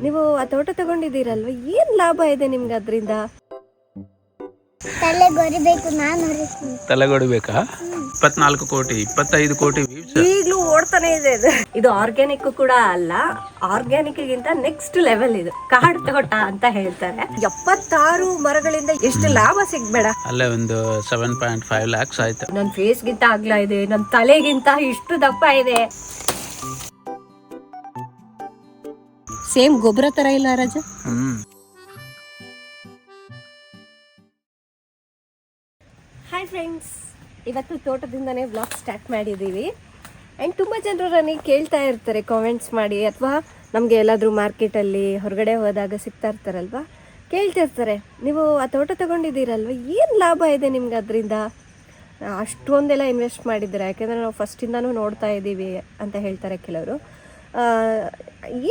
ನೀವು ಆ ತೋಟ ತಗೊಂಡಿದ್ದೀರಲ್ವ, ಏನ್ ಲಾಭ ಇದೆ ನಿಮ್ಗೆ ಅದರಿಂದ? ತಲೆಗೊಡಿಬೇಕಾ? 24 ಕೋಟಿ 25 ಕೋಟಿ ಈಗಲೂ ಓಡ್ತಾನೆ ಇದೆ ಇದು ಆರ್ಗ್ಯಾನಿಕ್ ಕೂಡ ಅಲ್ಲ, ಆರ್ಗ್ಯಾನಿಕ್ ಗಿಂತ ನೆಕ್ಸ್ಟ್ ಲೆವೆಲ್ ಇದು, ಕಾಡು ತೋಟ ಅಂತ ಹೇಳ್ತಾರೆ. 76 ಮರಗಳಿಂದ ಎಷ್ಟು ಲಾಭ ಸಿಗ್ಬೇಡ? ಅಲ್ಲೇ ಒಂದು 7.5 lakhs ಆಯ್ತು. ನನ್ನ ಫೇಸ್ ಗಿಂತ ಅಗ್ಲ ಇದೆ, ನನ್ನ ತಲೆಗಿಂತ ಇಷ್ಟು ದಪ್ಪ ಇದೆ. ಸೇಮ್ ಗೊಬ್ಬರ ತರ ಇಲ್ಲ ರಾಜ? ಹಾಯ್ ಫ್ರೆಂಡ್ಸ್, ಇವತ್ತು ತೋಟದಿಂದನೇ ವ್ಲಾಗ್ ಸ್ಟಾರ್ಟ್ ಮಾಡಿದ್ದೀವಿ. ಆ್ಯಂಡ್ ತುಂಬ ಜನರು ನನಗೆ ಕೇಳ್ತಾ ಇರ್ತಾರೆ ಕಾಮೆಂಟ್ಸ್ ಮಾಡಿ, ಅಥವಾ ನಮಗೆ ಎಲ್ಲಾದರೂ ಮಾರ್ಕೆಟಲ್ಲಿ ಹೊರಗಡೆ ಹೋದಾಗ ಸಿಗ್ತಾ ಇರ್ತಾರಲ್ವ, ಕೇಳ್ತಿರ್ತಾರೆ ನೀವು ಆ ತೋಟ ತಗೊಂಡಿದ್ದೀರಲ್ವ, ಏನು ಲಾಭ ಇದೆ ನಿಮ್ಗೆ ಅದರಿಂದ? ಅಷ್ಟೊಂದೆಲ್ಲ ಇನ್ವೆಸ್ಟ್ ಮಾಡಿದ್ದೀರಾ, ಯಾಕೆಂದರೆ ನಾವು ಫಸ್ಟಿಂದನೂ ನೋಡ್ತಾ ಇದ್ದೀವಿ ಅಂತ ಹೇಳ್ತಾರೆ ಕೆಲವರು.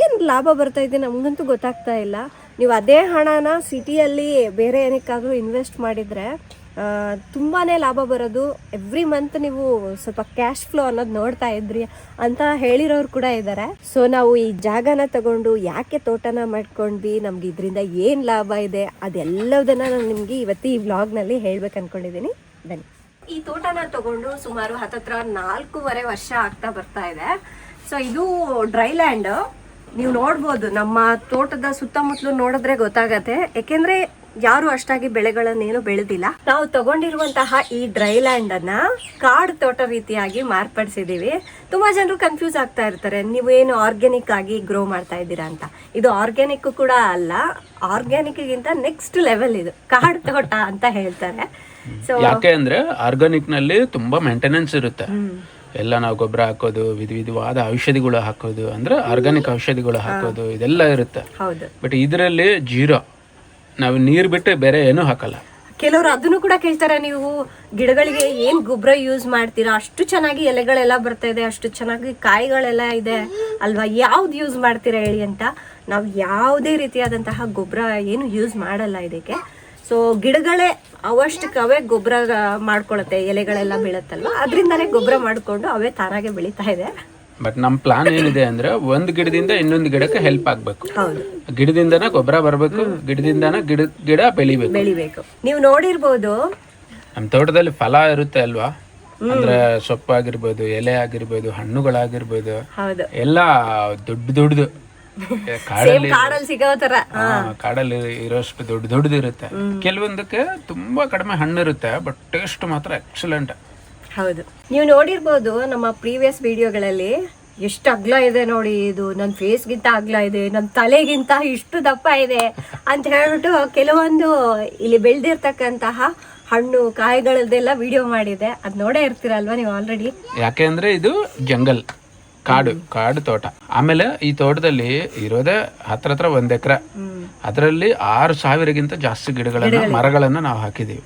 ಏನು ಲಾಭ ಬರ್ತಾಯಿದೆ ನಮಗಂತೂ ಗೊತ್ತಾಗ್ತಾ ಇಲ್ಲ. ನೀವು ಅದೇ ಹಣನ ಸಿಟಿಯಲ್ಲಿ ಬೇರೆ ಏನಕ್ಕಾದರೂ ಇನ್ವೆಸ್ಟ್ ಮಾಡಿದರೆ ತುಂಬಾ ಲಾಭ ಬರೋದು. ಎವ್ರಿ ಮಂತ್ ನೀವು ಸ್ವಲ್ಪ ಕ್ಯಾಶ್ ಫ್ಲೋ ಅನ್ನೋದು ನೋಡ್ತಾ ಇದ್ರಿ ಅಂತ ಹೇಳಿರೋರು ಕೂಡ ಇದ್ದಾರೆ. ಸೊ ನಾವು ಈ ಜಾಗನ ತಗೊಂಡು ಯಾಕೆ ತೋಟನ ಮಾಡ್ಕೊಂಡ್ವಿ, ನಮ್ಗೆ ಇದರಿಂದ ಏನು ಲಾಭ ಇದೆ, ಅದೆಲ್ಲದನ್ನ ನಾನು ನಿಮಗೆ ಇವತ್ತು ಈ ವ್ಲಾಗ್ನಲ್ಲಿ ಹೇಳ್ಬೇಕು ಅಂದ್ಕೊಂಡಿದ್ದೀನಿ. ಬನ್ನಿ. ಈ ತೋಟನ ತಗೊಂಡು ಸುಮಾರು 4.5 ವರ್ಷ ಆಗ್ತಾ ಬರ್ತಾ ಇದೆ. ಸೊ ಇದು ಡ್ರೈ ಲ್ಯಾಂಡ್, ನೀವು ನೋಡ್ಬೋದು. ನಮ್ಮ ತೋಟದ ಸುತ್ತಮುತ್ತಲು ನೋಡಿದ್ರೆ ಗೊತ್ತಾಗತ್ತೆ, ಯಾಕೆಂದ್ರೆ ಯಾರು ಅಷ್ಟಾಗಿ ಬೆಳೆಗಳನ್ನೇನು ಬೆಳೆದಿಲ್ಲ. ನಾವು ತಗೊಂಡಿರುವಂತಹ ಈ ಡ್ರೈ ಲ್ಯಾಂಡ್ ಅನ್ನ ಕಾಡು ತೋಟ ರೀತಿಯಾಗಿ ಮಾರ್ಪಡಿಸಿದೀವಿ. ತುಂಬಾ ಜನರು ಕನ್ಫ್ಯೂಸ್ ಆಗ್ತಾ ಇರ್ತಾರೆ, ನೀವು ಏನು ಆರ್ಗ್ಯಾನಿಕ್ ಆಗಿ ಗ್ರೋ ಮಾಡ್ತಾ ಇದ್ದೀರಾ ಅಂತ. ಇದು ಆರ್ಗ್ಯಾನಿಕ್ ಕೂಡ ಅಲ್ಲ, ಆರ್ಗ್ಯಾನಿಕ್ ಗಿಂತ ನೆಕ್ಸ್ಟ್ ಲೆವೆಲ್ ಇದು, ಕಾಡು ತೋಟ ಅಂತ ಹೇಳ್ತಾರೆ. ಸೊ ಯಾಕೆ ಅಂದ್ರೆ ಆರ್ಗಾನಿಕ್ ನಲ್ಲಿ ತುಂಬಾ ಮೇಂಟೆನೆನ್ಸ್ ಇರುತ್ತೆ. ಎಲ್ಲ ನಾವು ಗೊಬ್ಬರ ಹಾಕೋದು, ವಿಧವಾದ ಔಷಧಿಗಳು ಹಾಕೋದು, ಅಂದ್ರೆ ಆರ್ಗಾನಿಕ್ ಔಷಧಿಗಳು ಹಾಕೋದು, ಇದೆಲ್ಲ ಇರುತ್ತೆ. ಬಟ್ ಇದರಲ್ಲಿ ಜೀರೋ, ನಾವು ನೀರು ಬಿಟ್ಟು ಬೇರೆ ಏನೂ ಹಾಕಲ್ಲ. ಕೆಲವರು ಅದನ್ನು ಕೂಡ ಕೇಳ್ತಾರೆ, ನೀವು ಗಿಡಗಳಿಗೆ ಏನ್ ಗೊಬ್ಬರ ಯೂಸ್ ಮಾಡ್ತೀರಾ, ಅಷ್ಟು ಚೆನ್ನಾಗಿ ಎಲೆಗಳೆಲ್ಲ ಬರ್ತಾ ಇದೆ, ಅಷ್ಟು ಚೆನ್ನಾಗಿ ಕಾಯಿಗಳೆಲ್ಲ ಇದೆ ಅಲ್ವಾ, ಯಾವ್ದು ಯೂಸ್ ಮಾಡ್ತೀರಾ ಹೇಳಿ ಅಂತ. ನಾವು ಯಾವುದೇ ರೀತಿಯಾದಂತಹ ಗೊಬ್ಬರ ಏನು ಯೂಸ್ ಮಾಡಲ್ಲ ಇದಕ್ಕೆ. ಸೊ ಗಿಡಗಳೇ ಅವಷ್ಟಕ್ಕವೇ ಗೊಬ್ಬರ ಮಾಡ್ಕೊಳತ್ತೆ, ಎಲೆಗಳೆಲ್ಲ ಬೀಳತ್ತಲ್ವ, ಅದರಿಂದಾನೇ ಗೊಬ್ಬರ ಮಾಡ್ಕೊಂಡು ಅವೇ ತಾನಾಗೆ ಬೆಳೀತಾ ಇದೆ. ಬಟ್ ನಮ್ಮ ಪ್ಲಾನ್ ಏನಿದೆ ಅಂದ್ರೆ ಒಂದು ಗಿಡದಿಂದ ಇನ್ನೊಂದು ಗಿಡಕ್ಕೆ ಹೆಲ್ಪ್ ಆಗ್ಬೇಕು. ಗಿಡದಿಂದನ ಗೊಬ್ಬರ ಬರಬೇಕು, ಗಿಡದಿಂದನ ಗಿಡ ಬೆಳಿಬೇಕು. ನೀವು ನೋಡಿರ್ಬೋದು ನಮ್ಮ ತೋಟದಲ್ಲಿ ಫಲ ಇರುತ್ತೆ ಅಲ್ವಾ, ಅಂದ್ರೆ ಸೊಪ್ಪಾಗಿರ್ಬೋದು, ಎಲೆ ಆಗಿರ್ಬೋದು, ಹಣ್ಣುಗಳಾಗಿರ್ಬೋದು, ಎಲ್ಲ ದೊಡ್ಡದು ಕಾಡಲ್ಲಿ ಸಿಗೋ ತರ, ಕಾಡಲ್ಲಿ ಇರೋಷ್ಟು ದೊಡ್ಡದು ಇರುತ್ತೆ. ಕೆಲವೊಂದಕ್ಕೆ ತುಂಬಾ ಕಡಿಮೆ ಹಣ್ಣು ಇರುತ್ತೆ, ಬಟ್ ಟೇಸ್ಟ್ ಮಾತ್ರ ಎಕ್ಸಲೆಂಟ್. ಹೌದು, ನೀವು ನೋಡಿರ್ಬೋದು ನಮ್ಮ ಪ್ರೀವಿಯಸ್ ವಿಡಿಯೋಗಳಲ್ಲಿ ಎಷ್ಟು ಅಗ್ಲ ಇದೆ ನೋಡಿ, ಇದು ನನ್ನ ಫೇಸ್ಗಿಂತ ಅಗ್ಲ ಇದೆ, ನನ್ನ ತಲೆಗಿಂತ ಇಷ್ಟು ದಪ್ಪ ಇದೆ ಅಂತ ಹೇಳ್ಬಿಟ್ಟು ಕೆಲವೊಂದು ಇಲ್ಲಿ ಬೆಳೆದಿರ್ತಕ್ಕಂತಹ ಹಣ್ಣು ಕಾಯಿಗಳದ್ದೆಲ್ಲ ವಿಡಿಯೋ ಮಾಡಿದೆ. ಅದ್ ನೋಡೇ ಇರ್ತೀರಲ್ವಾ ನೀವು ಆಲ್ರೆಡಿ. ಯಾಕೆ ಅಂದ್ರೆ ಇದು ಜಂಗಲ್, ಕಾಡು ತೋಟ. ಆಮೇಲೆ ಈ ತೋಟದಲ್ಲಿ ಇರೋದೇ ಹತ್ರ 1 ಎಕರೆ, ಅದರಲ್ಲಿ 6,000ಗಿಂತ ಜಾಸ್ತಿ ಮರಗಳನ್ನ ನಾವು ಹಾಕಿದೀವಿ.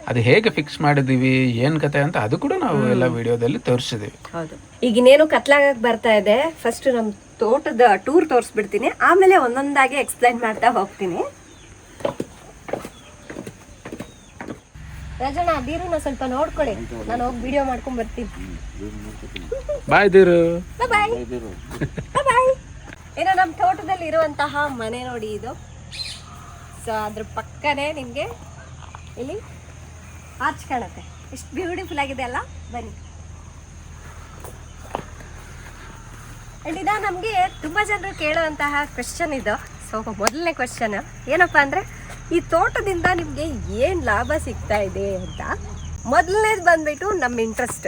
ಅದು ಹೇಗೆ ಫಿಕ್ಸ್ ಮಾಡಿದೀವಿ, ಏನ್ ಕತೆ ಅಂತ ಅದು ಕೂಡ ನಾವು ಎಲ್ಲ ವಿಡಿಯೋದಲ್ಲಿ ತೋರಿಸಿದೀವಿ. ಹೌದು, ಈಗ ಇನ್ನೇನು ಕತ್ಲಾಗಕ್ ಬರ್ತಾ ಇದೆ. ಫಸ್ಟ್ ನಮ್ ತೋಟದ ಟೂರ್ ತೋರಿಸ್ಬಿಡ್ತೀನಿ, ಆಮೇಲೆ ಒಂದೊಂದಾಗಿ ಎಕ್ಸ್ಪ್ಲೈನ್ ಮಾಡ್ತಾ ಹೋಗ್ತೀನಿ. ರಾಜಣ್ಣ, ದೀರುನ ಸ್ವಲ್ಪ ನೋಡ್ಕೊಳ್ಳಿ, ನಾನು ಹೋಗಿ ವಿಡಿಯೋ ಮಾಡ್ಕೊಂಡ್ ಬರ್ತೀನಿ. ಬಾಯ್ ದೀರು. ಬಾಯ್. ಏನೋ ನಮ್ಮ ತೋಟದಲ್ಲಿ ಇರುವಂತಹ ಮನೆ ನೋಡಿ ಇದು. ಸೊ ಅದ್ರ ಪಕ್ಕನೇ ನಿಮ್ಗೆ ಇಲ್ಲಿ ಆರ್ಚ್ ಕಾಣುತ್ತೆ, ಎಷ್ಟು ಬ್ಯೂಟಿಫುಲ್ ಆಗಿದೆ ಅಲ್ಲ. ಬನ್ನಿ. ಇದ ನಮ್ಗೆ ತುಂಬಾ ಜನರು ಕೇಳುವಂತಹ ಕ್ವೆಶ್ಚನ್ ಇದು. ಸೊ ಮೊದಲನೇ ಕ್ವೆಶ್ಚನ್ ಏನಪ್ಪಾ ಅಂದ್ರೆ, ಈ ತೋಟದಿಂದ ನಿಮ್ಗೆ ಏನ್ ಲಾಭ ಸಿಗ್ತಾ ಇದೆ ಅಂತ. ಮೊದಲನೇದು ಬಂದ್ಬಿಟ್ಟು ನಮ್ಮ ಇಂಟ್ರೆಸ್ಟ್.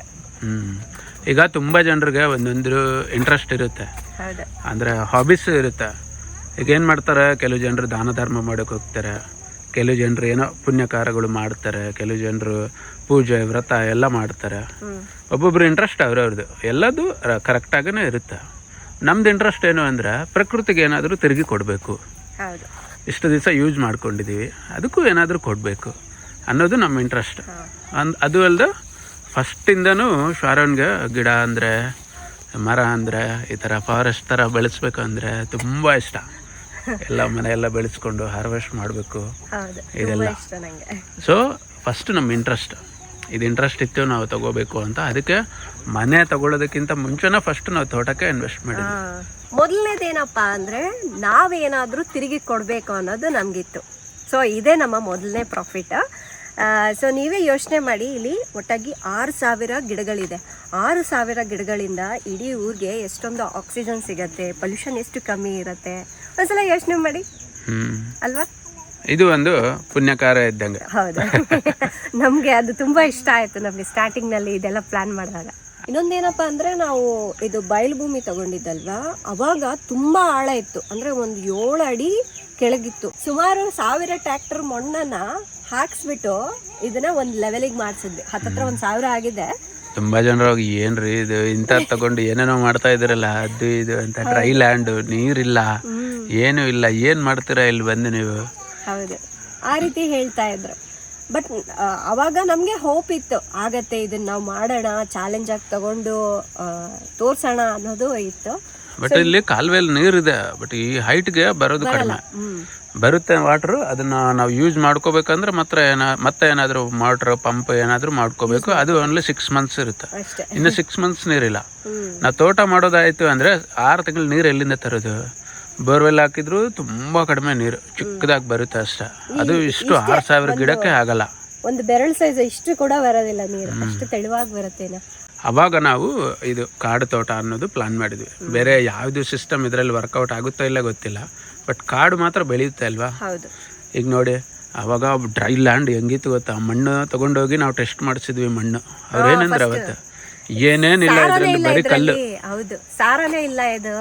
ಈಗ ತುಂಬಾ ಜನರಿಗೆ ಒಂದೊಂದು ಇಂಟ್ರೆಸ್ಟ್ ಇರುತ್ತೆ, ಅಂದ್ರೆ ಹಾಬೀಸ್ ಇರುತ್ತೆ. ಈಗ ಏನ್ ಮಾಡ್ತಾರೆ, ಕೆಲವು ಜನರು ದಾನ ಧರ್ಮ ಮಾಡಕ್ ಹೋಗ್ತಾರೆ, ಕೆಲವು ಜನರು ಏನೋ ಪುಣ್ಯ ಕಾರ್ಯಗಳು ಮಾಡ್ತಾರೆ, ಕೆಲವು ಜನರು ಪೂಜೆ ವ್ರತ ಎಲ್ಲ ಮಾಡ್ತಾರೆ. ಒಬ್ಬೊಬ್ರು ಇಂಟ್ರೆಸ್ಟ್ ಅವ್ರವ್ರದ್ದು ಎಲ್ಲದು ಕರೆಕ್ಟ್ ಆಗನೇ ಇರುತ್ತೆ. ನಮ್ದು ಇಂಟ್ರೆಸ್ಟ್ ಏನು ಅಂದ್ರೆ ಪ್ರಕೃತಿಗೆ ಏನಾದರೂ ತಿರುಗಿ ಕೊಡಬೇಕು, ಇಷ್ಟು ದಿವಸ ಯೂಸ್ ಮಾಡ್ಕೊಂಡಿದ್ದೀವಿ, ಅದಕ್ಕೂ ಏನಾದರೂ ಕೊಡಬೇಕು ಅನ್ನೋದು ನಮ್ಮ ಇಂಟ್ರೆಸ್ಟ್. ಅದು ಅಲ್ಲದೆ ಫಸ್ಟಿಂದನೂ ಶಾರೋನ್ಗೆ ಗಿಡ ಅಂದರೆ, ಮರ ಅಂದರೆ, ಈ ಥರ ಫಾರೆಸ್ಟ್ ಥರ ಬೆಳೆಸ್ಬೇಕು ಅಂದರೆ ತುಂಬ ಇಷ್ಟ. ಎಲ್ಲ ಮನೆಯೆಲ್ಲ ಬೆಳೆಸ್ಕೊಂಡು ಹಾರ್ವೆಸ್ಟ್ ಮಾಡಬೇಕು ಇದೆಲ್ಲ. ಸೊ ಫಸ್ಟ್ ನಮ್ಮ ಇಂಟ್ರೆಸ್ಟ್ ಇದು ಇಂಟ್ರೆಸ್ಟ್ ಇತ್ತು ನಾವು ತಗೋಬೇಕು ಅಂತ. ಅದಕ್ಕೆ ಮನೆ ತಗೊಳ್ಳೋದಕ್ಕಿಂತ ಮುಂಚೆನೇ ಫಸ್ಟ್ ನಾವು ತೋಟಕ್ಕೆ ಇನ್ವೆಸ್ಟ್ ಮಾಡಿದ್ವಿ. ಮೊದಲನೇದೇನಪ್ಪ ಅಂದರೆ ನಾವೇನಾದರೂ ತಿರುಗಿ ಕೊಡಬೇಕು ಅನ್ನೋದು ನಮಗಿತ್ತು. ಸೊ ಇದೇ ನಮ್ಮ ಮೊದಲನೇ ಪ್ರಾಫಿಟ್. ಸೊ ನೀವೇ ಯೋಚನೆ ಮಾಡಿ, ಇಲ್ಲಿ ಒಟ್ಟಾಗಿ 6,000 ಗಿಡಗಳಿದೆ. 6,000 ಗಿಡಗಳಿಂದ ಇಡೀ ಊರಿಗೆ ಎಷ್ಟೊಂದು ಆಕ್ಸಿಜನ್ ಸಿಗತ್ತೆ, ಪೊಲ್ಯೂಷನ್ ಎಷ್ಟು ಕಮ್ಮಿ ಇರುತ್ತೆ. ಒಂದ್ಸಲ ಯೋಚನೆ ಮಾಡಿ ಅಲ್ವಾ? ಇದು ಒಂದು ಪುಣ್ಯಕಾರ ಇದ್ದಂಗೆ. ಹೌದು. ನಮಗೆ ಅದು ತುಂಬ ಇಷ್ಟ ಆಯಿತು ನಮಗೆ ಸ್ಟಾರ್ಟಿಂಗ್ನಲ್ಲಿ ಇದೆಲ್ಲ ಪ್ಲ್ಯಾನ್ ಮಾಡಿದಾಗ. ಇನ್ನೊಂದೇನಪ್ಪ ಅಂದರೆ ನಾವು ಇದು ಬಯಲು ಭೂಮಿ ತಗೊಂಡಿದ್ದಲ್ವಾ, ಅವಾಗ ತುಂಬ ಆಳ ಇತ್ತು. ಅಂದರೆ ಒಂದು 7 ಅಡಿ ಕೆಳಗಿತ್ತು. ಸುಮಾರು 1000 ಟ್ರ್ಯಾಕ್ಟರ್ ಮಣ್ಣನ್ನು ಹಾಕ್ಸ್ಬಿಟ್ಟು ಇದನ್ನ ಒಂದು ಲೆವೆಲಿಗೆ ಮಾಡಿಸಿದ್ವಿ. ಹತ್ತತ್ರ 1,000 ಆಗಿದೆ. ತುಂಬಾ ಜನರು ಏನ್ರಿ ಇದು ಇಂಥ ತಗೊಂಡು ಏನೇನೋ ಮಾಡ್ತಾ ಇದ್ರಲ್ಲ, ಅದು ಇದು ಅಂತ. ಡ್ರೈ ಲ್ಯಾಂಡ್, ನೀರಿಲ್ಲ, ಏನು ಇಲ್ಲ, ಏನ್ ಮಾಡ್ತೀರಾ ಇಲ್ಲಿ ಬಂದು ನೀವು? ಹೌದು, ಆ ರೀತಿ ಹೇಳ್ತಾ ಇದ್ರು. ಬಟ್ ಅವಾಗ ನಮಗೆ ಹೋಪ್ ಇತ್ತು, ಆಗತ್ತೆ ಇದನ್ನ ನಾವು ಮಾಡೋಣ, ಚಾಲೆಂಜ್ ಆಗಿ ತಗೊಂಡು ತೋರ್ಸೋಣ ಅನ್ನೋದು ಇತ್ತು. ಬಟ್ ಇಲ್ಲಿ ಕಾಲುವೆಯಲ್ಲಿ ನೀರಿದೆ, ಬಟ್ ಈ ಹೈಟ್ಗೆ ಬರೋದು ಕಡಿಮೆ ಬರುತ್ತೆ ವಾಟ್ರು. ಅದನ್ನ ನಾವು ಯೂಸ್ ಮಾಡ್ಕೋಬೇಕಂದ್ರೆ ಮತ್ತೆ ಏನಾದರೂ ಮೋಟ್ರ್ ಪಂಪ್ ಏನಾದರೂ ಮಾಡ್ಕೋಬೇಕು. ಅದು ಓನ್ಲಿ 6 months ಇರುತ್ತೆ, ಇನ್ನು 6 months ನೀರಿಲ್ಲ. ನಾವು ತೋಟ ಮಾಡೋದಾಯ್ತು ಅಂದ್ರೆ 6 ತಿಂಗಳು ನೀರು ಎಲ್ಲಿಂದ ತರೋದು? ಬೋರ್ವೆಲ್ ಹಾಕಿದ್ರು ತುಂಬಾ ಕಡಿಮೆ ನೀರು, ಚಿಕ್ಕದಾಗಿ ಬರುತ್ತೆ ಅಷ್ಟೇ. ಅದು ಇಷ್ಟು 6,000 ಗಿಡಕ್ಕೆ ಆಗಲ್ಲ. ಒಂದು ಬೆರಳು ಸೈಜ್ ಇಷ್ಟು ಕೂಡ ಬರೋದಿಲ್ಲ ನೀರು, ಅಷ್ಟು ತೆಳುವಾಗಿ ಬರುತ್ತೇನ. ಅವಾಗ ನಾವು ಇದು ಕಾಡು ತೋಟ ಅನ್ನೋದು ಪ್ಲಾನ್ ಮಾಡಿದ್ವಿ. ಬೇರೆ ಯಾವ್ದು ಸಿಸ್ಟಮ್ ಇದರಲ್ಲಿ ವರ್ಕೌಟ್ ಆಗುತ್ತೋ ಇಲ್ಲ ಗೊತ್ತಿಲ್ಲ, ಬಟ್ ಕಾಡು ಮಾತ್ರ ಬೆಳೆಯುತ್ತೆ ಅಲ್ವಾ? ಹೌದು. ಈಗ ನೋಡಿ, ಅವಾಗ ಡ್ರೈ ಲ್ಯಾಂಡ್ ಹೆಂಗಿತ್ತು ಗೊತ್ತಾ? ಮಣ್ಣು ತಗೊಂಡೋಗಿ ನಾವು ಟೆಸ್ಟ್ ಮಾಡಿಸಿದ್ವಿ ಮಣ್ಣು. ಅವ್ರೇನಂದ್ರೆ ಅವತ್ತು ಏನೇನಿಲ್ಲ ಇದರಲ್ಲಿ, ಬರೀ ಕಲ್ಲು. ಹೌದು, ಸಾರನೇ ಇಲ್ಲ, ಇದು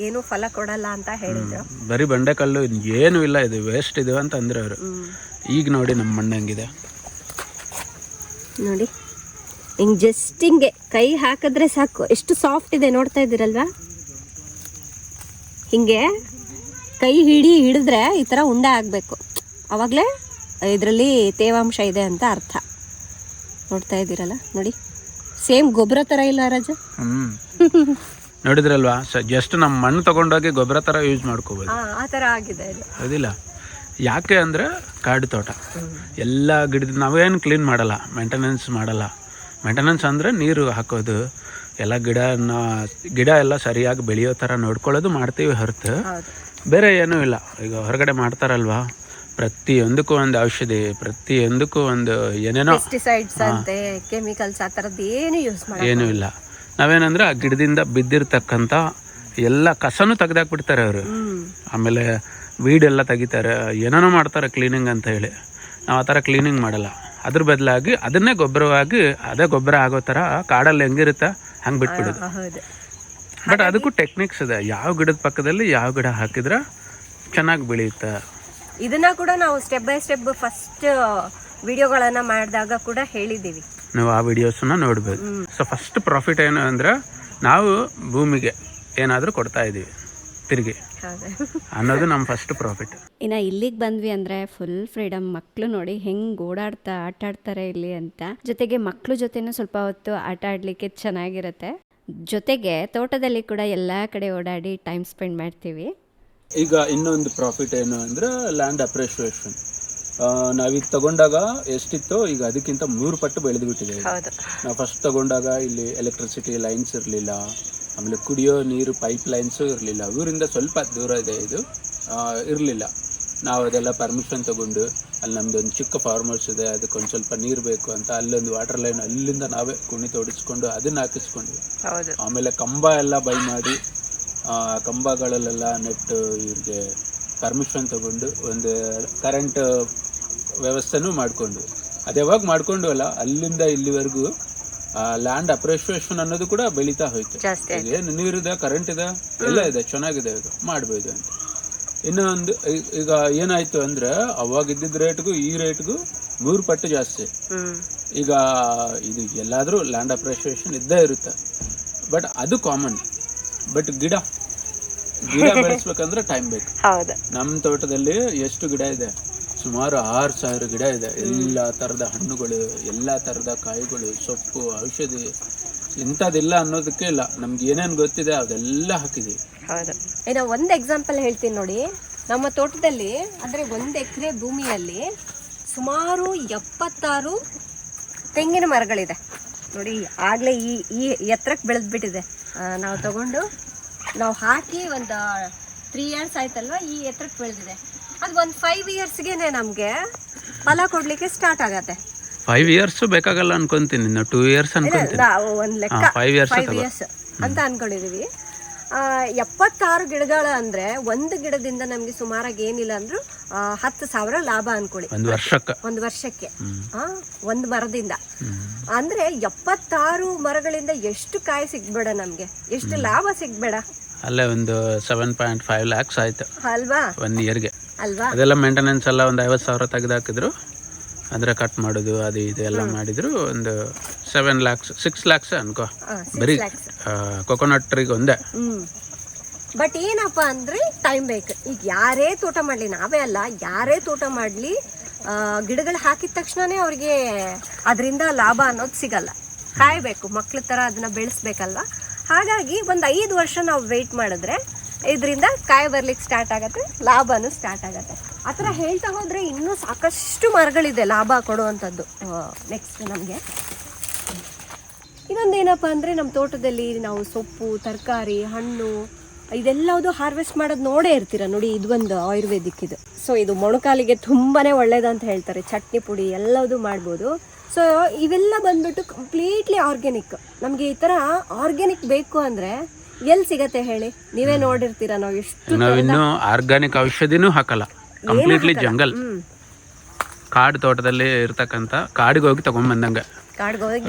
ಏನು ಫಲ ಕೊಡಲ್ಲ ಅಂತ ಹೇಳಿದ್ರು. ಬರೀ ಬಂಡೆ ಕಲ್ಲು, ಏನು ಇಲ್ಲ, ಇದು ವೇಸ್ಟ್ ಇದು ಅಂತ ಅಂದ್ರೆ ಅವರು. ಈಗ ನೋಡಿ ನಮ್ಮ ಮಣ್ಣು ಹೆಂಗಿದೆ ನೋಡಿ, ಹಿಂಗೆ ಜಸ್ಟ್ ಹಿಂಗೆ ಕೈ ಹಾಕಿದ್ರೆ ಸಾಕು, ಎಷ್ಟು ಸಾಫ್ಟ್ ಇದೆ ನೋಡ್ತಾ ಇದ್ದೀರಲ್ವಾ? ಹಿಂಗೆ ಕೈ ಹಿಡಿದ್ರೆ ಈ ಥರ ಉಂಡೆ ಆಗಬೇಕು, ಆವಾಗಲೇ ಇದರಲ್ಲಿ ತೇವಾಂಶ ಇದೆ ಅಂತ ಅರ್ಥ. ನೋಡ್ತಾ ಇದ್ದೀರಲ್ಲ ನೋಡಿ, ಸೇಮ್ ಗೊಬ್ಬರ ಥರ ಇಲ್ಲ ರಾಜ? ನೋಡಿದ್ರಲ್ವಾ? ಜಸ್ಟ್ ನಮ್ಮ ಮಣ್ಣು ತಗೊಂಡೋಗಿ ಗೊಬ್ಬರ ಥರ ಯೂಸ್ ಮಾಡ್ಕೋಬೋದು, ಆ ಥರ ಆಗಿದೆ. ಹೌದಿಲ್ಲ? ಯಾಕೆ ಅಂದರೆ ಕಾಡು ತೋಟ ಎಲ್ಲ ಗಿಡದ ನಾವೇನು ಕ್ಲೀನ್ ಮಾಡಲ್ಲ, ಮೇಂಟೆನೆನ್ಸ್ ಮಾಡಲ್ಲ. ಮೇಂಟೆನೆನ್ಸ್ ಅಂದರೆ ನೀರು ಹಾಕೋದು, ಎಲ್ಲ ಗಿಡ ಎಲ್ಲ ಸರಿಯಾಗಿ ಬೆಳೆಯೋ ಥರ ನೋಡ್ಕೊಳ್ಳೋದು ಮಾಡ್ತೀವಿ ಹೊರತು ಬೇರೆ ಏನೂ ಇಲ್ಲ. ಈಗ ಹೊರಗಡೆ ಮಾಡ್ತಾರಲ್ವಾ, ಪ್ರತಿಯೊಂದಕ್ಕೂ ಒಂದು ಔಷಧಿ, ಪ್ರತಿಯೊಂದಕ್ಕೂ ಒಂದು ಏನೇನೋ ಪೆಸ್ಟಿಸೈಡ್ಸ್ ಅಂತೆ, ಕೆಮಿಕಲ್ಸ್, ಆ ಥರದ್ದು ಏನೂ ಇಲ್ಲ. ನಾವೇನಂದ್ರೆ ಆ ಗಿಡದಿಂದ ಬಿದ್ದಿರ್ತಕ್ಕಂಥ ಎಲ್ಲ ಕಸನೂ ತೆಗೆದಾಕ್ಬಿಡ್ತಾರೆ ಅವರು. ಆಮೇಲೆ ವೀಡೆಲ್ಲ ತೆಗಿತಾರೆ, ಏನೇನೋ ಮಾಡ್ತಾರೆ ಕ್ಲೀನಿಂಗ್ ಅಂತ ಹೇಳಿ. ನಾವು ಆ ಥರ ಕ್ಲೀನಿಂಗ್ ಮಾಡಲ್ಲ. ಅದ್ರ ಬದಲಾಗಿ ಅದನ್ನೇ ಗೊಬ್ಬರವಾಗಿ, ಅದೇ ಗೊಬ್ಬರ ಆಗೋ ಥರ ಕಾಡಲ್ಲಿ ಹೆಂಗಿರುತ್ತೆ ಹಂಗೆ ಬಿಟ್ಬಿಡೋದು. ಬಟ್ ಅದಕ್ಕೂ ಟೆಕ್ನಿಕ್ಸ್ ಇದೆ. ಯಾವ ಗಿಡದ ಪಕ್ಕದಲ್ಲಿ ಯಾವ ಗಿಡ ಹಾಕಿದ್ರೆ ಚೆನ್ನಾಗಿ ಬೆಳೆಯುತ್ತೆ. ಇದನ್ನ ಕೂಡ ನಾವು ಸ್ಟೆಪ್ ಬೈ ಸ್ಟೆಪ್ ಫಸ್ಟ್ ವಿಡಿಯೋಗಳನ್ನು ಮಾಡಿದಾಗ ಕೂಡ ಹೇಳಿದ್ದೀವಿ, ನೀವು ಆ ವಿಡಿಯೋಸನ್ನ ನೋಡ್ಬೋದು. ಸೊ ಫಸ್ಟ್ ಪ್ರಾಫಿಟ್ ಏನು ಅಂದರೆ ನಾವು ಭೂಮಿಗೆ ಏನಾದರೂ ಕೊಡ್ತಾ ಇದ್ದೀವಿ ತಿರುಗಿ ಅನ್ನೋದು ನಮ್ಮ ಫಸ್ಟ್ ಪ್ರಾಫಿಟ್. ಇನ್ನು ಇಲ್ಲಿಗೆ ಬಂದ್ವಿ ಅಂದರೆ ಫುಲ್ ಫ್ರೀಡಮ್. ಮಕ್ಕಳು ನೋಡಿ ಹೆಂಗೆ ಓಡಾಡ್ತಾ ಆಟ ಆಡ್ತಾರೆ ಇಲ್ಲಿ ಅಂತ. ಜೊತೆಗೆ ಮಕ್ಕಳು ಜೊತೆನೂ ಸ್ವಲ್ಪ ಹೊತ್ತು ಆಟ ಆಡಲಿಕ್ಕೆ ಚೆನ್ನಾಗಿರುತ್ತೆ. ಜೊತೆಗೆ ತೋಟದಲ್ಲಿ ಕೂಡ ಎಲ್ಲ ಕಡೆ ಓಡಾಡಿ ಟೈಮ್ ಸ್ಪೆಂಡ್ ಮಾಡ್ತೀವಿ. ಈಗ ಇನ್ನೊಂದು ಪ್ರಾಫಿಟ್ ಏನು ಅಂದರೆ ಲ್ಯಾಂಡ್ ಅಪ್ರಿಷಿಯೇಷನ್. ನಾವೀಗ ತಗೊಂಡಾಗ ಎಷ್ಟಿತ್ತೋ ಈಗ ಅದಕ್ಕಿಂತ 3 ಪಟ್ಟು ಬೆಳೆದು ಬಿಟ್ಟಿದೆ. ನಾವು ಫಸ್ಟ್ ತಗೊಂಡಾಗ ಇಲ್ಲಿ ಎಲೆಕ್ಟ್ರಿಸಿಟಿ ಲೈನ್ಸ್ ಇರಲಿಲ್ಲ, ಆಮೇಲೆ ಕುಡಿಯೋ ನೀರು ಪೈಪ್ ಲೈನ್ಸು ಇರಲಿಲ್ಲ. ಊರಿಂದ ಸ್ವಲ್ಪ ದೂರ ಇದೆ, ಇದು ಇರಲಿಲ್ಲ. ನಾವು ಅದೆಲ್ಲ ಪರ್ಮಿಷನ್ ತಗೊಂಡು, ಅಲ್ಲಿ ನಮ್ಮದೊಂದು ಚಿಕ್ಕ ಫಾರ್ಮ್ ಹೌಸ್ ಇದೆ, ಅದಕ್ಕೊಂದು ಸ್ವಲ್ಪ ನೀರು ಬೇಕು ಅಂತ ಅಲ್ಲೊಂದು ವಾಟರ್ ಲೈನ್ ಅಲ್ಲಿಂದ ನಾವೇ ಕುಣಿ ತೋಡಿಸ್ಕೊಂಡು ಅದನ್ನು ಹಾಕಿಸ್ಕೊಂಡ್ವಿ. ಆಮೇಲೆ ಕಂಬ ಎಲ್ಲ ಬೈ ಮಾಡಿ, ಕಂಬಗಳಲ್ಲೆಲ್ಲ ನೆಟ್ಟು ಇವ್ರಿಗೆ ಪರ್ಮಿಷನ್ ತಗೊಂಡು ಒಂದು ಕರೆಂಟ್ ವ್ಯವಸ್ಥೆನೂ ಮಾಡಿಕೊಂಡು, ಅದು ಯಾವಾಗ ಮಾಡಿಕೊಂಡು ಅಲ್ಲ ಅಲ್ಲಿಂದ ಇಲ್ಲಿವರೆಗೂ ಲ್ಯಾಂಡ್ ಅಪ್ರಿಷಿಯೇಷನ್ ಅನ್ನೋದು ಕೂಡ ಬೆಳೀತಾ ಹೋಯ್ತು. ಏನು ನೀರಿದೆ, ಕರೆಂಟ್ ಇದೆ, ಎಲ್ಲ ಇದೆ, ಚೆನ್ನಾಗಿದೆ, ಇದು ಮಾಡ್ಬೋದು ಅಂತ. ಇನ್ನೊಂದು ಈಗ ಏನಾಯ್ತು ಅಂದರೆ ಅವಾಗ ಇದ್ದಿದ್ದ ರೇಟ್ಗೂ ಈ ರೇಟ್ಗೂ 3 ಪಟ್ಟು ಜಾಸ್ತಿ. ಈಗ ಇದು ಎಲ್ಲಾದರೂ ಲ್ಯಾಂಡ್ ಅಪ್ರಿಷಿಯೇಷನ್ ಇದ್ದೇ ಇರುತ್ತೆ, ಬಟ್ ಅದು ಕಾಮನ್. ಬಟ್ ಗಿಡ ಬೆಳೆಸ್ಬೇಕಂದ್ರೆ ಟೈಮ್ ಬೇಕು. ನಮ್ಮ ತೋಟದಲ್ಲಿ ಎಷ್ಟು ಗಿಡ ಇದೆ? ಸುಮಾರು 6,000 ಗಿಡ ಇದೆ. ಎಲ್ಲ ಥರದ ಹಣ್ಣುಗಳು, ಎಲ್ಲ ಥರದ ಕಾಯಿಗಳು, ಸೊಪ್ಪು, ಔಷಧಿ, ಇಂಥದ್ದಿಲ್ಲ ಅನ್ನೋದಕ್ಕೆ ಇಲ್ಲ. ನಮ್ಗೆ ಏನೇನು ಗೊತ್ತಿದೆ ಅದೆಲ್ಲ ಹಾಕಿದ್ದೀವಿ. ಇನ್ನು ಒಂದು ಎಕ್ಸಾಂಪಲ್ ಹೇಳ್ತೀನಿ ನೋಡಿ. ನಮ್ಮ ತೋಟದಲ್ಲಿ ಅಂದರೆ 1 ಎಕರೆ ಭೂಮಿಯಲ್ಲಿ ಸುಮಾರು 76 ತೆಂಗಿನ ಮರಗಳಿದೆ ನೋಡಿ. ಆಗಲೇ ಈ ಎತ್ತರಕ್ಕೆ ಬೆಳೆದ್ಬಿಟ್ಟಿದೆ. ನಾವು ತಗೊಂಡು ನಾವು ಹಾಕಿ ಒಂದು 3 years ಆಯ್ತಲ್ವ, ಈ ಎತ್ತರಕ್ಕೆ ಬೆಳೆದಿದೆ. ಅದು ಒಂದು 5 yearsಗೆ ನಮಗೆ ಫಲ ಕೊಡಲಿಕ್ಕೆ ಸ್ಟಾರ್ಟ್ ಆಗತ್ತೆ. 5 years ಬೇಕಾಗಲ್ಲ ಅನ್ಕೊಂತೀನಿ, ಇನ್ನು 2 years ಅನ್ಕೊಂತೀನಿ. ನಾವು ಒಂದು ಲೆಕ್ಕ 5 years 5 years ಅಂತ ಅನ್ಕೊಂಡಿದೀವಿ. 76 ಗಿಡಗಳು ಅಂದ್ರೆ ಒಂದು ಗಿಡದಿಂದ ನಮ್ಗೆ ಸುಮಾರಾಗಿ ಏನಿಲ್ಲ ಅಂದ್ರೂ 10,000 ಲಾಭ ಅನ್ಕೊಳ್ಳಿ ಒಂದು ವರ್ಷಕ್ಕೆ. ಒಂದು ಮರದಿಂದ ಅಂದ್ರೆ 76 ಮರಗಳಿಂದ ಎಷ್ಟು ಕಾಯಿ ಸಿಗ್ಬೇಡ, ನಮ್ಗೆ ಎಷ್ಟು ಲಾಭ ಸಿಗ್ಬೇಡ. ಅಲ್ಲೇ ಒಂದು 7.5 lakhs ಆಯ್ತು ಅಲ್ವಾ 1 yearಗೆ ಅಲ್ವಾ. ಅದೆಲ್ಲ ಮೇಂಟೆನೆನ್ಸ್ ಎಲ್ಲ ಒಂದು 50,000 ತೆಗೆದಾಕಿದ್ರು, ಅಂದ್ರೆ ಕಟ್ ಮಾಡೋದು ಅದು ಇದು ಎಲ್ಲ ಮಾಡಿದ್ರು. ಒಂದು 7 lakhs 6 lakhs ಅನ್ಕೋ ಬರೀ ಕೊಕೊನಟ್ ಟ್ರೀಗೆ ಒಂದೇ. ಬಟ್ ಏನಪ್ಪಾ ಅಂದ್ರೆ ಟೈಮ್ ಬೇಕು. ಈಗ ಯಾರೇ ತೋಟ ಮಾಡ್ಲಿ, ನಾವೇ ಅಲ್ಲ, ಯಾರೇ ತೋಟ ಮಾಡ್ಲಿ, ಗಿಡಗಳು ಹಾಕಿದ ತಕ್ಷಣನೇ ಅವ್ರಿಗೆ ಅದರಿಂದ ಲಾಭ ಅನ್ನೋದು ಸಿಗಲ್ಲ. ಕಾಯ್ಬೇಕು, ಮಕ್ಳ ತರ ಅದನ್ನ ಬೆಳೆಸ್ಬೇಕಲ್ವಾ. ಹಾಗಾಗಿ ಒಂದು 5 ವರ್ಷ ನಾವು ವೆಯ್ಟ್ ಮಾಡಿದ್ರೆ ಇದರಿಂದ ಕಾಯಿ ಬರ್ಲಿಕ್ಕೆ ಸ್ಟಾರ್ಟ್ ಆಗತ್ತೆ, ಲಾಭನೂ ಸ್ಟಾರ್ಟ್ ಆಗತ್ತೆ. ಆ ಥರ ಹೇಳ್ತಾ ಹೋದ್ರೆ ಇನ್ನೂ ಸಾಕಷ್ಟು ಮರಗಳಿದೆ ಲಾಭ ಕೊಡುವಂಥದ್ದು. ನೆಕ್ಸ್ಟ್ ನಮಗೆ ಇನ್ನೊಂದೇನಪ್ಪ ಅಂದರೆ, ನಮ್ಮ ತೋಟದಲ್ಲಿ ನಾವು ಸೊಪ್ಪು, ತರಕಾರಿ, ಹಣ್ಣು ಇದೆಲ್ಲವುದು ಹಾರ್ವೆಸ್ಟ್ ಮಾಡೋದು ನೋಡೇ ಇರ್ತೀರ ನೋಡಿ. ಇದು ಒಂದು ಆಯುರ್ವೇದಿಕ್ ಇದು. ಸೊ ಇದು ಮೊಣಕಾಲಿಗೆ ತುಂಬಾ ಒಳ್ಳೇದಂತ ಹೇಳ್ತಾರೆ. ಚಟ್ನಿ ಪುಡಿ ಎಲ್ಲದೂ ಮಾಡ್ಬೋದು. ಸೊ ಇವೆಲ್ಲ ಬಂದ್ಬಿಟ್ಟು ಕಂಪ್ಲೀಟ್ಲಿ ಆರ್ಗ್ಯಾನಿಕ್. ನಮಗೆ ಈ ಥರ ಆರ್ಗ್ಯಾನಿಕ್ ಬೇಕು ಅಂದರೆ ಎಲ್ಲಿ ಸಿಗತ್ತೆ ಹೇಳಿ? ನೀವೇ ನೋಡಿರ್ತೀರ, ನಾವು ಎಷ್ಟು ನಾವಿನ್ನು ಆರ್ಗಾನಿಕ್ ಔಷಧಿನೂ ಹಾಕಲ್ಲ, ಕಂಪ್ಲೀಟ್ಲಿ ಜಂಗಲ್ ಕಾಡು ತೋಟದಲ್ಲಿ ಇರ್ತಕ್ಕಂಥ ಕಾಡಿಗೆ ಹೋಗಿ ತಗೊಂಡ್ಬಂದಂಗೆ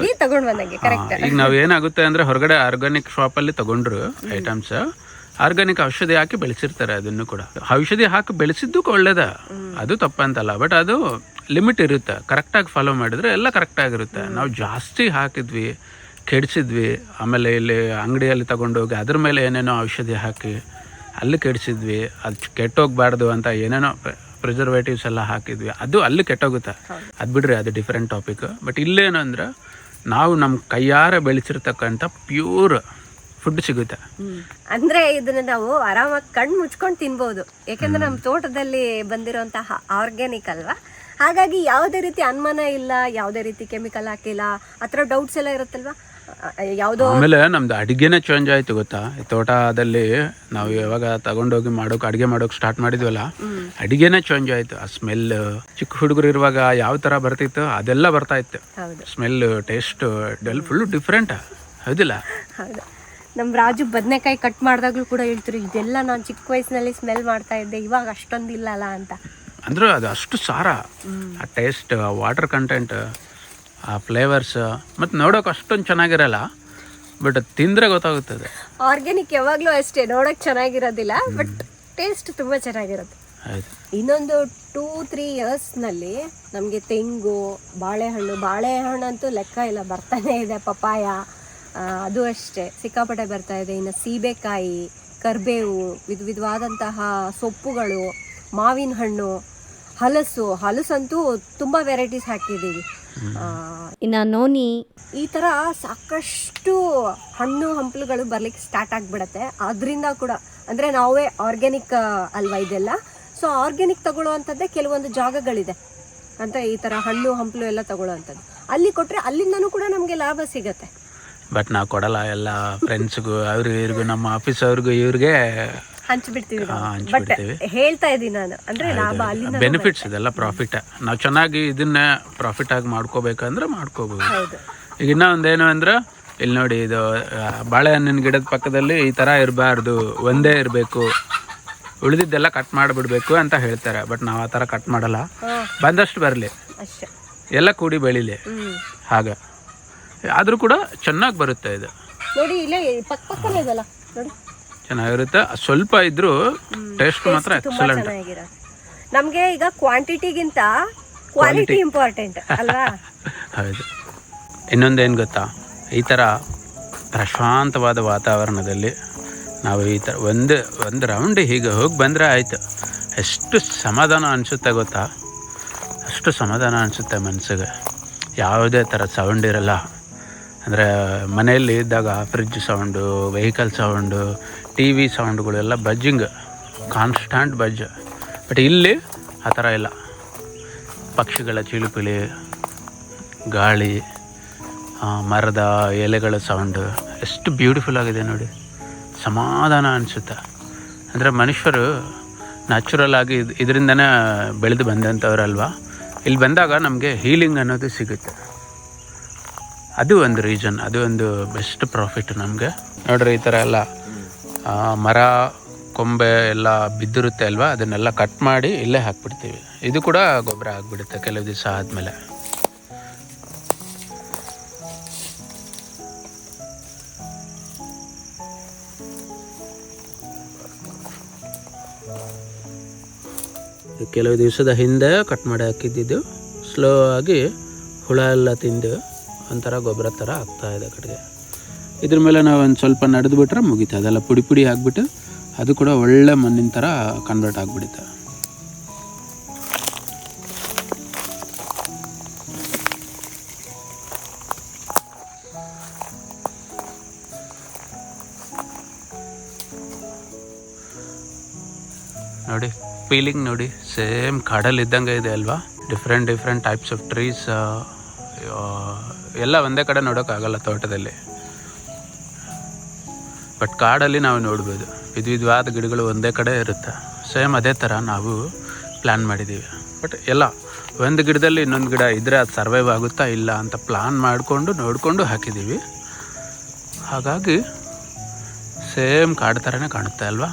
ಕರೆಕ್ಟ್. ಈಗ ನಾವ್ ಏನಾಗುತ್ತೆ ಅಂದ್ರೆ ಹೊರಗಡೆ ಆರ್ಗಾನಿಕ್ ಶಾಪ್ ಅಲ್ಲಿ ತಗೊಂಡ್ರು ಐಟಮ್ಸ್ ಆರ್ಗಾನಿಕ್ ಔಷಧಿ ಹಾಕಿ ಬೆಳೆಸಿರ್ತಾರೆ. ಅದನ್ನು ಕೂಡ ಔಷಧಿ ಹಾಕಿ ಬೆಳೆಸಿದ್ದು ಒಳ್ಳೇದ, ಅದು ತಪ್ಪಂತಲ್ಲ. ಬಟ್ ಅದು ಲಿಮಿಟ್ ಇರುತ್ತೆ, ಕರೆಕ್ಟಾಗಿ ಫಾಲೋ ಮಾಡಿದ್ರೆ ಎಲ್ಲ ಕರೆಕ್ಟ್ ಆಗಿರುತ್ತೆ. ನಾವು ಜಾಸ್ತಿ ಹಾಕಿದ್ವಿ, ಕೆಡಿಸಿದ್ವಿ, ಆಮೇಲೆ ಇಲ್ಲಿ ಅಂಗಡಿಯಲ್ಲಿ ತಗೊಂಡೋಗಿ ಅದ್ರ ಮೇಲೆ ಏನೇನೋ ಔಷಧಿ ಹಾಕಿ ಅಲ್ಲಿ ಕೆಡಿಸಿದ್ವಿ, ಅದು ಕೆಟ್ಟೋಗ್ಬಾರ್ದು ಅಂತ ಏನೇನೋ ಪ್ರಿಸರ್ವೇಟಿವ್ಸ್ ಎಲ್ಲ ಹಾಕಿದ್ವಿ, ಅದು ಅಲ್ಲಿ ಕೆಟ್ಟೋಗುತ್ತೆ. ಅದು ಬಿಡ್ರಿ, ಅದು ಡಿಫ್ರೆಂಟ್ ಟಾಪಿಕ್. ಬಟ್ ಇಲ್ಲೇನು ಅಂದ್ರೆ ನಾವು ನಮ್ಮ ಕೈಯಾರೆ ಬೆಳೆಸಿರ್ತಕ್ಕಂಥ ಪ್ಯೂರ್ ಫುಡ್ ಸಿಗುತ್ತೆ. ಅಂದ್ರೆ ಇದನ್ನ ನಾವು ಆರಾಮಾಗಿ ಕಣ್ಣು ಮುಚ್ಕೊಂಡು ತಿನ್ಬಹುದು, ಯಾಕಂದ್ರೆ ನಮ್ಮ ತೋಟದಲ್ಲಿ ಬಂದಿರುವಂತಹ ಆರ್ಗ್ಯಾನಿಕ್ ಅಲ್ವಾ. ಹಾಗಾಗಿ ಯಾವುದೇ ರೀತಿ ಅನುಮಾನ ಇಲ್ಲ, ಯಾವುದೇ ರೀತಿ ಕೆಮಿಕಲ್ ಹಾಕಿಲ್ಲ, ಆ ಥರ ಡೌಟ್ಸ್ ಎಲ್ಲ ಇರುತ್ತಲ್ವಾ. ಯಾವುದೋ ಆಮೇಲೆ ನಮ್ದು ಅಡಿಗೆನೇ ಚೇಂಜ್ ಆಯ್ತು ಗೊತ್ತಾ. ಈ ತೋಟದಲ್ಲಿ ನಾವು ಯಾವಾಗ ತಗೊಂಡೋಗಿ ಅಡಿಗೆ ಮಾಡೋಕೆ ಸ್ಟಾರ್ಟ್ ಮಾಡಿದ್ವಲ್ಲ, ಅಡಿಗೆನೇ ಚೇಂಜ್ ಆಯ್ತು. ಆ ಸ್ಮೆಲ್ ಚಿಕ್ಕ ಹುಡುಗರು ಇರುವಾಗ ಯಾವ ತರ ಬರ್ತಿತ್ತು ಅದೆಲ್ಲ ಬರ್ತಾ ಇತ್ತು. ಸ್ಮೆಲ್, ಟೇಸ್ಟ್ ಫುಲ್ ಡಿಫ್ರೆಂಟ್, ಹೌದಿಲ್ಲ? ಹೌದು. ನಮ್ಮ ರಾಜು ಬದನೆಕಾಯಿ ಕಟ್ ಮಾಡಿದಾಗ್ಲೂ ಕೂಡ ಹೇಳ್ತಿರು, ಇದೆಲ್ಲ ನಾನು ಚಿಕ್ಕ ವಯಸ್ಸಿನಲ್ಲಿ ಸ್ಮೆಲ್ ಮಾಡ್ತಾ ಇದ್ದೆ, ಇವಾಗ ಅಷ್ಟೊಂದು ಇಲ್ಲಲ್ಲ ಅಂತ. ಅಂದ್ರೆ ಅದು ಅಷ್ಟು ಸಾರ, ಆ ಟೇಸ್ಟ್, ವಾಟರ್ ಕಂಟೆಂಟ್, ಆ ಫ್ಲೇವರ್ಸ್, ಮತ್ತು ನೋಡೋಕೆ ಅಷ್ಟೊಂದು ಚೆನ್ನಾಗಿರಲ್ಲ, ಬಟ್ ತಿಂದರೆ ಗೊತ್ತಾಗುತ್ತದೆ. ಆರ್ಗ್ಯಾನಿಕ್ ಯಾವಾಗಲೂ ಅಷ್ಟೇ, ನೋಡೋಕೆ ಚೆನ್ನಾಗಿರೋದಿಲ್ಲ, ಬಟ್ ಟೇಸ್ಟ್ ತುಂಬ ಚೆನ್ನಾಗಿರುತ್ತೆ. ಇನ್ನೊಂದು 2-3 ಇಯರ್ಸ್ನಲ್ಲಿ ನಮಗೆ ತೆಂಗು, ಬಾಳೆಹಣ್ಣು ಅಂತೂ ಲೆಕ್ಕ ಇಲ್ಲ, ಬರ್ತಾನೆ ಇದೆ. ಪಪಾಯ ಅದು ಅಷ್ಟೇ ಸಿಕ್ಕಾಪಟ್ಟೆ ಬರ್ತಾ ಇದೆ. ಇನ್ನು ಸೀಬೆಕಾಯಿ, ಕರಿಬೇವು, ವಿಧವಾದಂತಹ ಸೊಪ್ಪುಗಳು, ಮಾವಿನ ಹಣ್ಣು, ಹಲಸಂತೂ ತುಂಬ ವೆರೈಟೀಸ್ ಹಾಕಿದ್ದೀವಿ. ಇನ್ನು ನೋನಿ, ಈ ಥರ ಸಾಕಷ್ಟು ಹಣ್ಣು ಹಂಪಲುಗಳು ಬರ್ಲಿಕ್ಕೆ ಸ್ಟಾರ್ಟ್ ಆಗಿಬಿಡತ್ತೆ. ಅದರಿಂದ ಕೂಡ ಅಂದರೆ ನಾವೇ ಆರ್ಗ್ಯಾನಿಕ್ ಅಲ್ವಾ ಇದೆಲ್ಲ. ಸೊ ಆರ್ಗ್ಯಾನಿಕ್ ತಗೊಳ್ಳುವಂಥದ್ದೇ ಕೆಲವೊಂದು ಜಾಗಗಳಿದೆ ಅಂತ, ಈ ಥರ ಹಣ್ಣು ಹಂಪಲು ಎಲ್ಲ ತಗೊಳ್ಳುವಂಥದ್ದು. ಅಲ್ಲಿ ಕೊಟ್ಟರೆ ಅಲ್ಲಿಂದನೂ ಕೂಡ ನಮಗೆ ಲಾಭ ಸಿಗತ್ತೆ. ಬಟ್ ನಾವು ಕೊಡಲ್ಲ, ಎಲ್ಲ ಫ್ರೆಂಡ್ಸ್ಗೂ ಇವ್ರಿಗೂ ನಮ್ಮ ಆಫೀಸ್ ಅವ್ರಿಗೂ ಇವ್ರಿಗೆ ಹಂಚ್ಬಿಡ್ತೀವಿ. ಬಟ್ ಹೇಳ್ತಾ ಇದ್ದೀನಿ ನಾನು, ಅಂದ್ರೆ ಲಾಭ ಅಲ್ಲಿಂದ ಬೆನಿಫಿಟ್ಸ್ ಇದೆಲ್ಲ ಪ್ರಾಫಿಟ್. ನಾವು ಚೆನ್ನಾಗಿ ಇದನ್ನ ಪ್ರಾಫಿಟ್ ಆಗಿ ಮಾಡ್ಕೋಬೇಕಂದ್ರೆ ಮಾಡ್ಕೋಬಹುದು. ಈಗ ಇನ್ನೂ ಒಂದೇನು ಅಂದ್ರೆ, ಇಲ್ಲಿ ನೋಡಿ, ಇದು ಬಾಳೆಹಣ್ಣಿನ ಗಿಡದ ಪಕ್ಕದಲ್ಲಿ ಈ ತರ ಇರಬಾರ್ದು, ಒಂದೇ ಇರಬೇಕು, ಉಳಿದಿದ್ದೆಲ್ಲ ಕಟ್ ಮಾಡಿಬಿಡ್ಬೇಕು ಅಂತ ಹೇಳ್ತಾರೆ. ಬಟ್ ನಾವು ಆ ಥರ ಕಟ್ ಮಾಡಲ್ಲ, ಬಂದಷ್ಟು ಬರಲಿ, ಎಲ್ಲ ಕೂಡಿ ಬೆಳಿಲಿ, ಹಾಗೆ ಆದರೂ ಕೂಡ ಚೆನ್ನಾಗಿ ಬರುತ್ತೆ. ಇದು ನೋಡಿ, ಇಲ್ಲೇ ಪಕ್ಕನೇ ಇದೆಲ್ಲ ನೋಡಿ, ಚೆನ್ನಾಗಿರುತ್ತೆ. ಸ್ವಲ್ಪ ಇದ್ರೂ ಟೇಸ್ಟ್ ಮಾತ್ರ ಎಕ್ಸಲೆಂಟ್. ನಮಗೆ ಈಗ ಕ್ವಾಂಟಿಟಿಗಿಂತ ಕ್ವಾಲಿಟಿ ಇಂಪಾರ್ಟೆಂಟ್ ಅಲ್ವಾ? ಹೌದು. ಇನ್ನೊಂದೇನು ಗೊತ್ತಾ, ಈ ಥರ ಪ್ರಶಾಂತವಾದ ವಾತಾವರಣದಲ್ಲಿ ನಾವು ಈ ಥರ ಒಂದು ರೌಂಡ್ ಹೀಗೆ ಹೋಗಿ ಬಂದರೆ ಆಯಿತು, ಎಷ್ಟು ಸಮಾಧಾನ ಅನಿಸುತ್ತೆ ಗೊತ್ತಾ. ಅಷ್ಟು ಸಮಾಧಾನ ಅನಿಸುತ್ತೆ ಮನಸ್ಸಿಗೆ. ಯಾವುದೇ ಥರ ಸೌಂಡ್ ಇರಲ್ಲ. ಅಂದರೆ ಮನೆಯಲ್ಲಿ ಇದ್ದಾಗ fridge sound, vehicle sound, TV ಸೌಂಡ್ಗಳೆಲ್ಲ ಬಜ್ಜಿಂಗ್, ಕಾನ್ಸ್ಟಾಂಟ್ ಬಜ್. ಬಟ್ ಇಲ್ಲಿ ಆ ಥರ ಇಲ್ಲ. ಪಕ್ಷಿಗಳ ಚಿಳುಪಿಳಿ, ಗಾಳಿ, ಮರದ ಎಲೆಗಳ ಸೌಂಡು ಎಷ್ಟು ಬ್ಯೂಟಿಫುಲ್ ಆಗಿದೆ ನೋಡಿ. ಸಮಾಧಾನ ಅನಿಸುತ್ತೆ. ಅಂದರೆ ಮನುಷ್ಯರು ನ್ಯಾಚುರಲ್ ಆಗಿ ಇದರಿಂದನೇ ಬೆಳೆದು ಬಂದಂಥವ್ರಲ್ವ, ಇಲ್ಲಿ ಬಂದಾಗ ನಮಗೆ ಹೀಲಿಂಗ್ ಅನ್ನೋದು ಸಿಗುತ್ತೆ. ಅದು ಒಂದು ರೀಸನ್, ಅದು ಒಂದು ಬೆಸ್ಟ್ ಪ್ರಾಫಿಟ್ ನಮಗೆ. ನೋಡ್ರಿ, ಈ ಥರ ಎಲ್ಲ ಮರ ಕೊಂಬೆ ಎಲ್ಲ ಬಿದ್ದಿರುತ್ತೆ ಅಲ್ವಾ, ಅದನ್ನೆಲ್ಲ ಕಟ್ ಮಾಡಿ ಇಲ್ಲೇ ಹಾಕ್ಬಿಡ್ತೀವಿ. ಇದು ಕೂಡ ಗೊಬ್ಬರ ಆಗಿಬಿಡುತ್ತೆ ಕೆಲವು ದಿವಸ ಆದಮೇಲೆ. ಕೆಲವು ದಿವಸದ ಹಿಂದೆ ಕಟ್ ಮಾಡಿ ಹಾಕಿದ್ದಿದ್ದು ಸ್ಲೋ ಆಗಿ ಹುಳ ಎಲ್ಲ ತಿಂದು ಒಂಥರ ಗೊಬ್ಬರ ಥರ ಆಗ್ತಾಯಿದೆ ಕಡೆಗೆ. ಇದ್ರ ಮೇಲೆ ನಾವು ಒಂದು ಸ್ವಲ್ಪ ನಡೆದು ಬಿಟ್ರೆ ಮುಗೀತು, ಅದೆಲ್ಲ ಪುಡಿ ಪುಡಿ ಆಗಿಬಿಟ್ಟು ಅದು ಕೂಡ ಒಳ್ಳೆ ಮಣ್ಣಿನ ಥರ ಕನ್ವರ್ಟ್ ಆಗಿಬಿಡುತ್ತೆ. ನೋಡಿ ಫೀಲಿಂಗ್ ನೋಡಿ, ಸೇಮ್ ಕಾಡಲ್ಲಿ ಇದ್ದಂಗೆ ಇದೆ ಅಲ್ವಾ. ಡಿಫ್ರೆಂಟ್ ಟೈಪ್ಸ್ ಆಫ್ ಟ್ರೀಸ್ ಎಲ್ಲ ಒಂದೇ ಕಡೆ ನೋಡೋಕ್ಕಾಗಲ್ಲ ತೋಟದಲ್ಲಿ, ಬಟ್ ಕಾಡಲ್ಲಿ ನಾವು ನೋಡ್ಬೋದು. ವಿಧವಾದ ಗಿಡಗಳು ಒಂದೇ ಕಡೆ ಇರುತ್ತೆ. ಸೇಮ್ ಅದೇ ಥರ ನಾವು ಪ್ಲ್ಯಾನ್ ಮಾಡಿದ್ದೀವಿ. ಬಟ್ ಎಲ್ಲ ಒಂದು ಗಿಡದಲ್ಲಿ ಇನ್ನೊಂದು ಗಿಡ ಇದ್ದರೆ ಅದು ಸರ್ವೈವ್ ಆಗುತ್ತಾ ಇಲ್ಲ ಅಂತ ಪ್ಲ್ಯಾನ್ ಮಾಡಿಕೊಂಡು ನೋಡಿಕೊಂಡು ಹಾಕಿದ್ದೀವಿ. ಹಾಗಾಗಿ ಸೇಮ್ ಕಾಡು ಥರನೇ ಕಾಣುತ್ತೆ ಅಲ್ವಾ.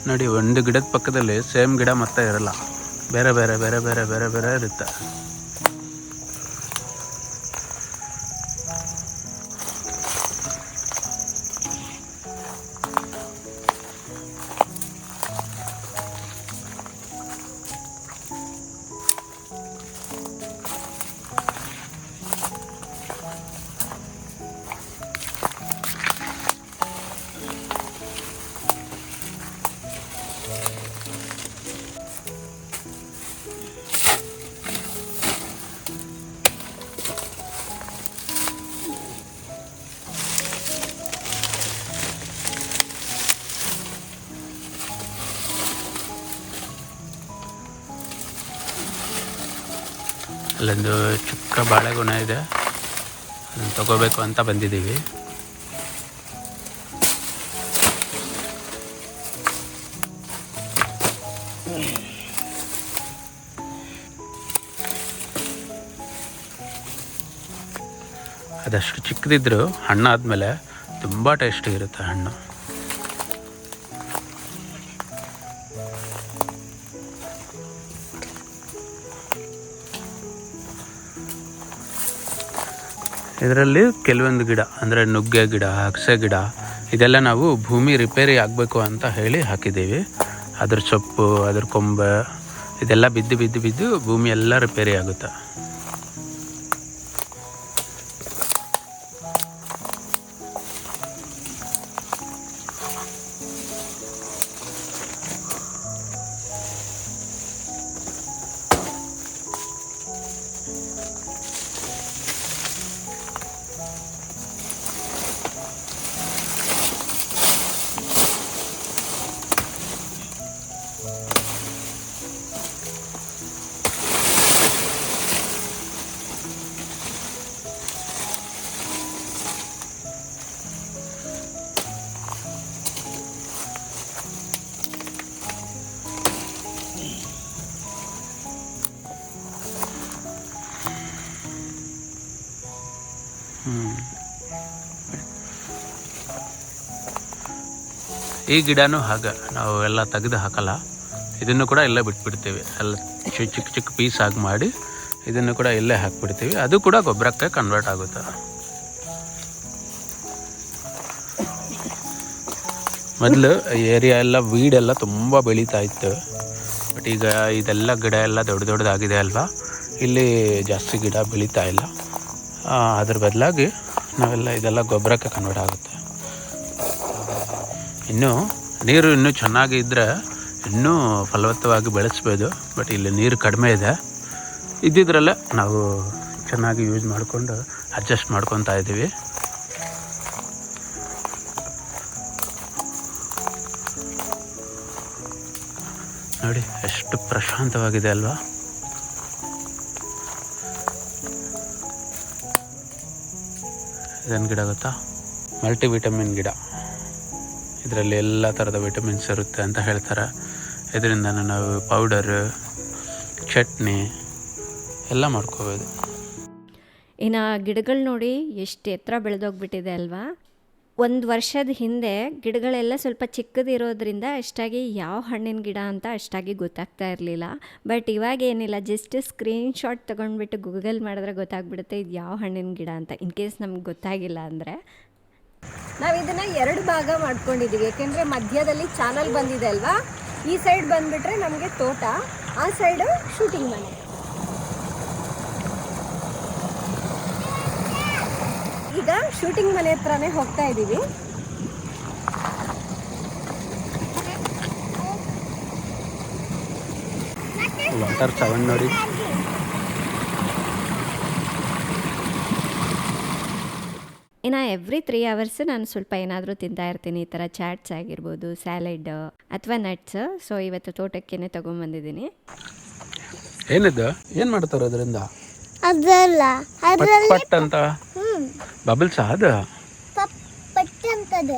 ನೋಡಿ, ಒಂದು ಗಿಡದ ಪಕ್ಕದಲ್ಲಿ ಸೇಮ್ ಗಿಡ ಮತ್ತೆ ಇರಲ್ಲ, ಬೇರೆ ಬೇರೆ ಬೇರೆ ಬೇರೆ ಬೇರೆ ಬೇರೆ ಇರುತ್ತೆ. ಅಲ್ಲೊಂದು ಚಿಕ್ಕ ಬಾಳೆಗೊನೆ ಇದೆ, ಅದನ್ನು ತಗೋಬೇಕು ಅಂತ ಬಂದಿದ್ದೀವಿ. ಅದಷ್ಟು ಚಿಕ್ಕದಿದ್ರು ಹಣ್ಣಾದ್ಮೇಲೆ ತುಂಬ ಟೇಸ್ಟಿ ಇರುತ್ತೆ ಹಣ್ಣು. ಇದರಲ್ಲಿ ಕೆಲವೊಂದು ಗಿಡ ಅಂದರೆ ನುಗ್ಗೆ ಗಿಡ, ಅಗಸೆ ಗಿಡ, ಇದೆಲ್ಲ ನಾವು ಭೂಮಿ ರಿಪೇರಿ ಆಗಬೇಕು ಅಂತ ಹೇಳಿ ಹಾಕಿದ್ದೀವಿ. ಅದ್ರ ಸೊಪ್ಪು, ಅದ್ರ ಕೊಂಬೆ ಇದೆಲ್ಲ ಬಿದ್ದು ಬಿದ್ದು ಬಿದ್ದು ಭೂಮಿ ಎಲ್ಲ ರಿಪೇರಿ ಆಗುತ್ತೆ. ಈ ಗಿಡನೂ ಹಾಗೆ ನಾವು ಎಲ್ಲ ತೆಗೆದು ಹಾಕಲ್ಲ, ಇದನ್ನು ಕೂಡ ಇಲ್ಲೇ ಬಿಟ್ಬಿಡ್ತೀವಿ. ಎಲ್ಲ ಚಿಕ್ಕ ಚಿಕ್ಕ ಪೀಸ್ ಆಗಿ ಮಾಡಿ ಇದನ್ನು ಕೂಡ ಇಲ್ಲೇ ಹಾಕಿಬಿಡ್ತೀವಿ. ಅದು ಕೂಡ ಗೊಬ್ಬರಕ್ಕೆ ಕನ್ವರ್ಟ್ ಆಗುತ್ತೆ. ಮೊದಲು ಏರಿಯಾ ಎಲ್ಲ ವೀಡೆಲ್ಲ ತುಂಬ ಬೆಳೀತಾ ಇತ್ತು, ಬಟ್ ಈಗ ಇದೆಲ್ಲ ಗಿಡ ಎಲ್ಲ ದೊಡ್ಡ ದೊಡ್ಡದಾಗಿದೆ ಅಲ್ವಾ, ಇಲ್ಲಿ ಜಾಸ್ತಿ ಗಿಡ ಬೆಳೀತಾ ಇಲ್ಲ. ಅದ್ರ ಬದಲಾಗಿ ನಾವೆಲ್ಲ ಇದೆಲ್ಲ ಗೊಬ್ಬರಕ್ಕೆ ಕನ್ವರ್ಟ್ ಆಗುತ್ತೆ. ಇನ್ನು ನೀರು ಇನ್ನೂ ಚೆನ್ನಾಗಿ ಇದ್ದರೆ ಇನ್ನೂ ಫಲವತ್ತವಾಗಿ ಬೆಳೆಸ್ಬೋದು, ಬಟ್ ಇಲ್ಲಿ ನೀರು ಕಡಿಮೆ ಇದೆ. ಇದ್ದಿದ್ರಲ್ಲೇ ನಾವು ಚೆನ್ನಾಗಿ ಯೂಸ್ ಮಾಡಿಕೊಂಡು ಅಡ್ಜಸ್ಟ್ ಮಾಡ್ಕೊತಾ ಇದ್ದೀವಿ. ನೋಡಿ ಎಷ್ಟು ಪ್ರಶಾಂತವಾಗಿದೆ ಅಲ್ವಾ. ಇದನ್ನು ಗಿಡ ಗೊತ್ತಾ, ಮಲ್ಟಿವಿಟಮಿನ್ ಗಿಡ. ಇದರಲ್ಲಿ ಎಲ್ಲ ಥರದ ವಿಟಮಿನ್ಸ್ ಇರುತ್ತೆ ಅಂತ ಹೇಳ್ತಾರೆ. ಇದರಿಂದ ನಾವು ಪೌಡರ್, ಚಟ್ನಿ ಎಲ್ಲ ಮಾಡ್ಕೋಬೋದು. ಇನ್ನು ಗಿಡಗಳು ನೋಡಿ ಎಷ್ಟು ಎತ್ತರ ಬೆಳೆದೋಗ್ಬಿಟ್ಟಿದೆ ಅಲ್ವಾ. ಒಂದು ವರ್ಷದ ಹಿಂದೆ ಗಿಡಗಳೆಲ್ಲ ಸ್ವಲ್ಪ ಚಿಕ್ಕದಿರೋದ್ರಿಂದ ಅಷ್ಟಾಗಿ ಯಾವ ಹಣ್ಣಿನ ಗಿಡ ಅಂತ ಅಷ್ಟಾಗಿ ಗೊತ್ತಾಗ್ತಾ ಇರಲಿಲ್ಲ. ಬಟ್ ಇವಾಗ ಏನಿಲ್ಲ, ಜಸ್ಟ್ ಸ್ಕ್ರೀನ್ಶಾಟ್ ತೊಗೊಂಡ್ಬಿಟ್ಟು ಗೂಗಲ್ ಮಾಡಿದ್ರೆ ಗೊತ್ತಾಗ್ಬಿಡುತ್ತೆ ಇದು ಯಾವ ಹಣ್ಣಿನ ಗಿಡ ಅಂತ, ಇನ್ ಕೇಸ್ ನಮ್ಗೆ ಗೊತ್ತಾಗಿಲ್ಲ ಅಂದರೆ. ನಾವು ಇದನ್ನ 2 ಭಾಗ ಮಾಡ್ಕೊಂಡಿದ್ದೀವಿ, ಯಾಕೆಂದರೆ ಮಧ್ಯದಲ್ಲಿ ಚಾನಲ್ ಬಂದಿದೆ ಅಲ್ವಾ. ಈ ಸೈಡ್ ಬಂದುಬಿಟ್ರೆ ನಮಗೆ ತೋಟ, ಆ ಸೈಡು ಶೂಟಿಂಗ್ ಮನೆ. ಈಗ ಶೂಟಿಂಗ್ ಮನೆ ಹತ್ರನೇ ಹೋಗ್ತಾ ಇದ್ದೀವಿ. ವಾಟರ್ ಸೌಂಡ್ ನೋಡಿ. ಇನ್ನು ಎವ್ರಿ 3 ಅವರ್ಸ್ ನಾನು ಸ್ವಲ್ಪ ಏನಾದರೂ ತಿಂತಾ ಇರ್ತೀನಿ. ಈ ಥರ ಚಾಟ್ಸ್ ಆಗಿರ್ಬೋದು, ಸ್ಯಾಲೆಡ್ ಅಥವಾ ನಟ್ಸ್. ಸೊ ಇವತ್ತು ತೋಟಕ್ಕೇನೆ ತೊಗೊಂಬಂದಿದ್ದೀನಿ. ಏನಿದು, ಏನು ಮಾಡ್ತಾರೆ ಅದರಿಂದ? ಅದಲ್ಲ ಪಟ್ ಅಂತ ಬಬಲ್ಸ್ ಅದು ಪಟ್ಟಿ ಅಂತದೆ.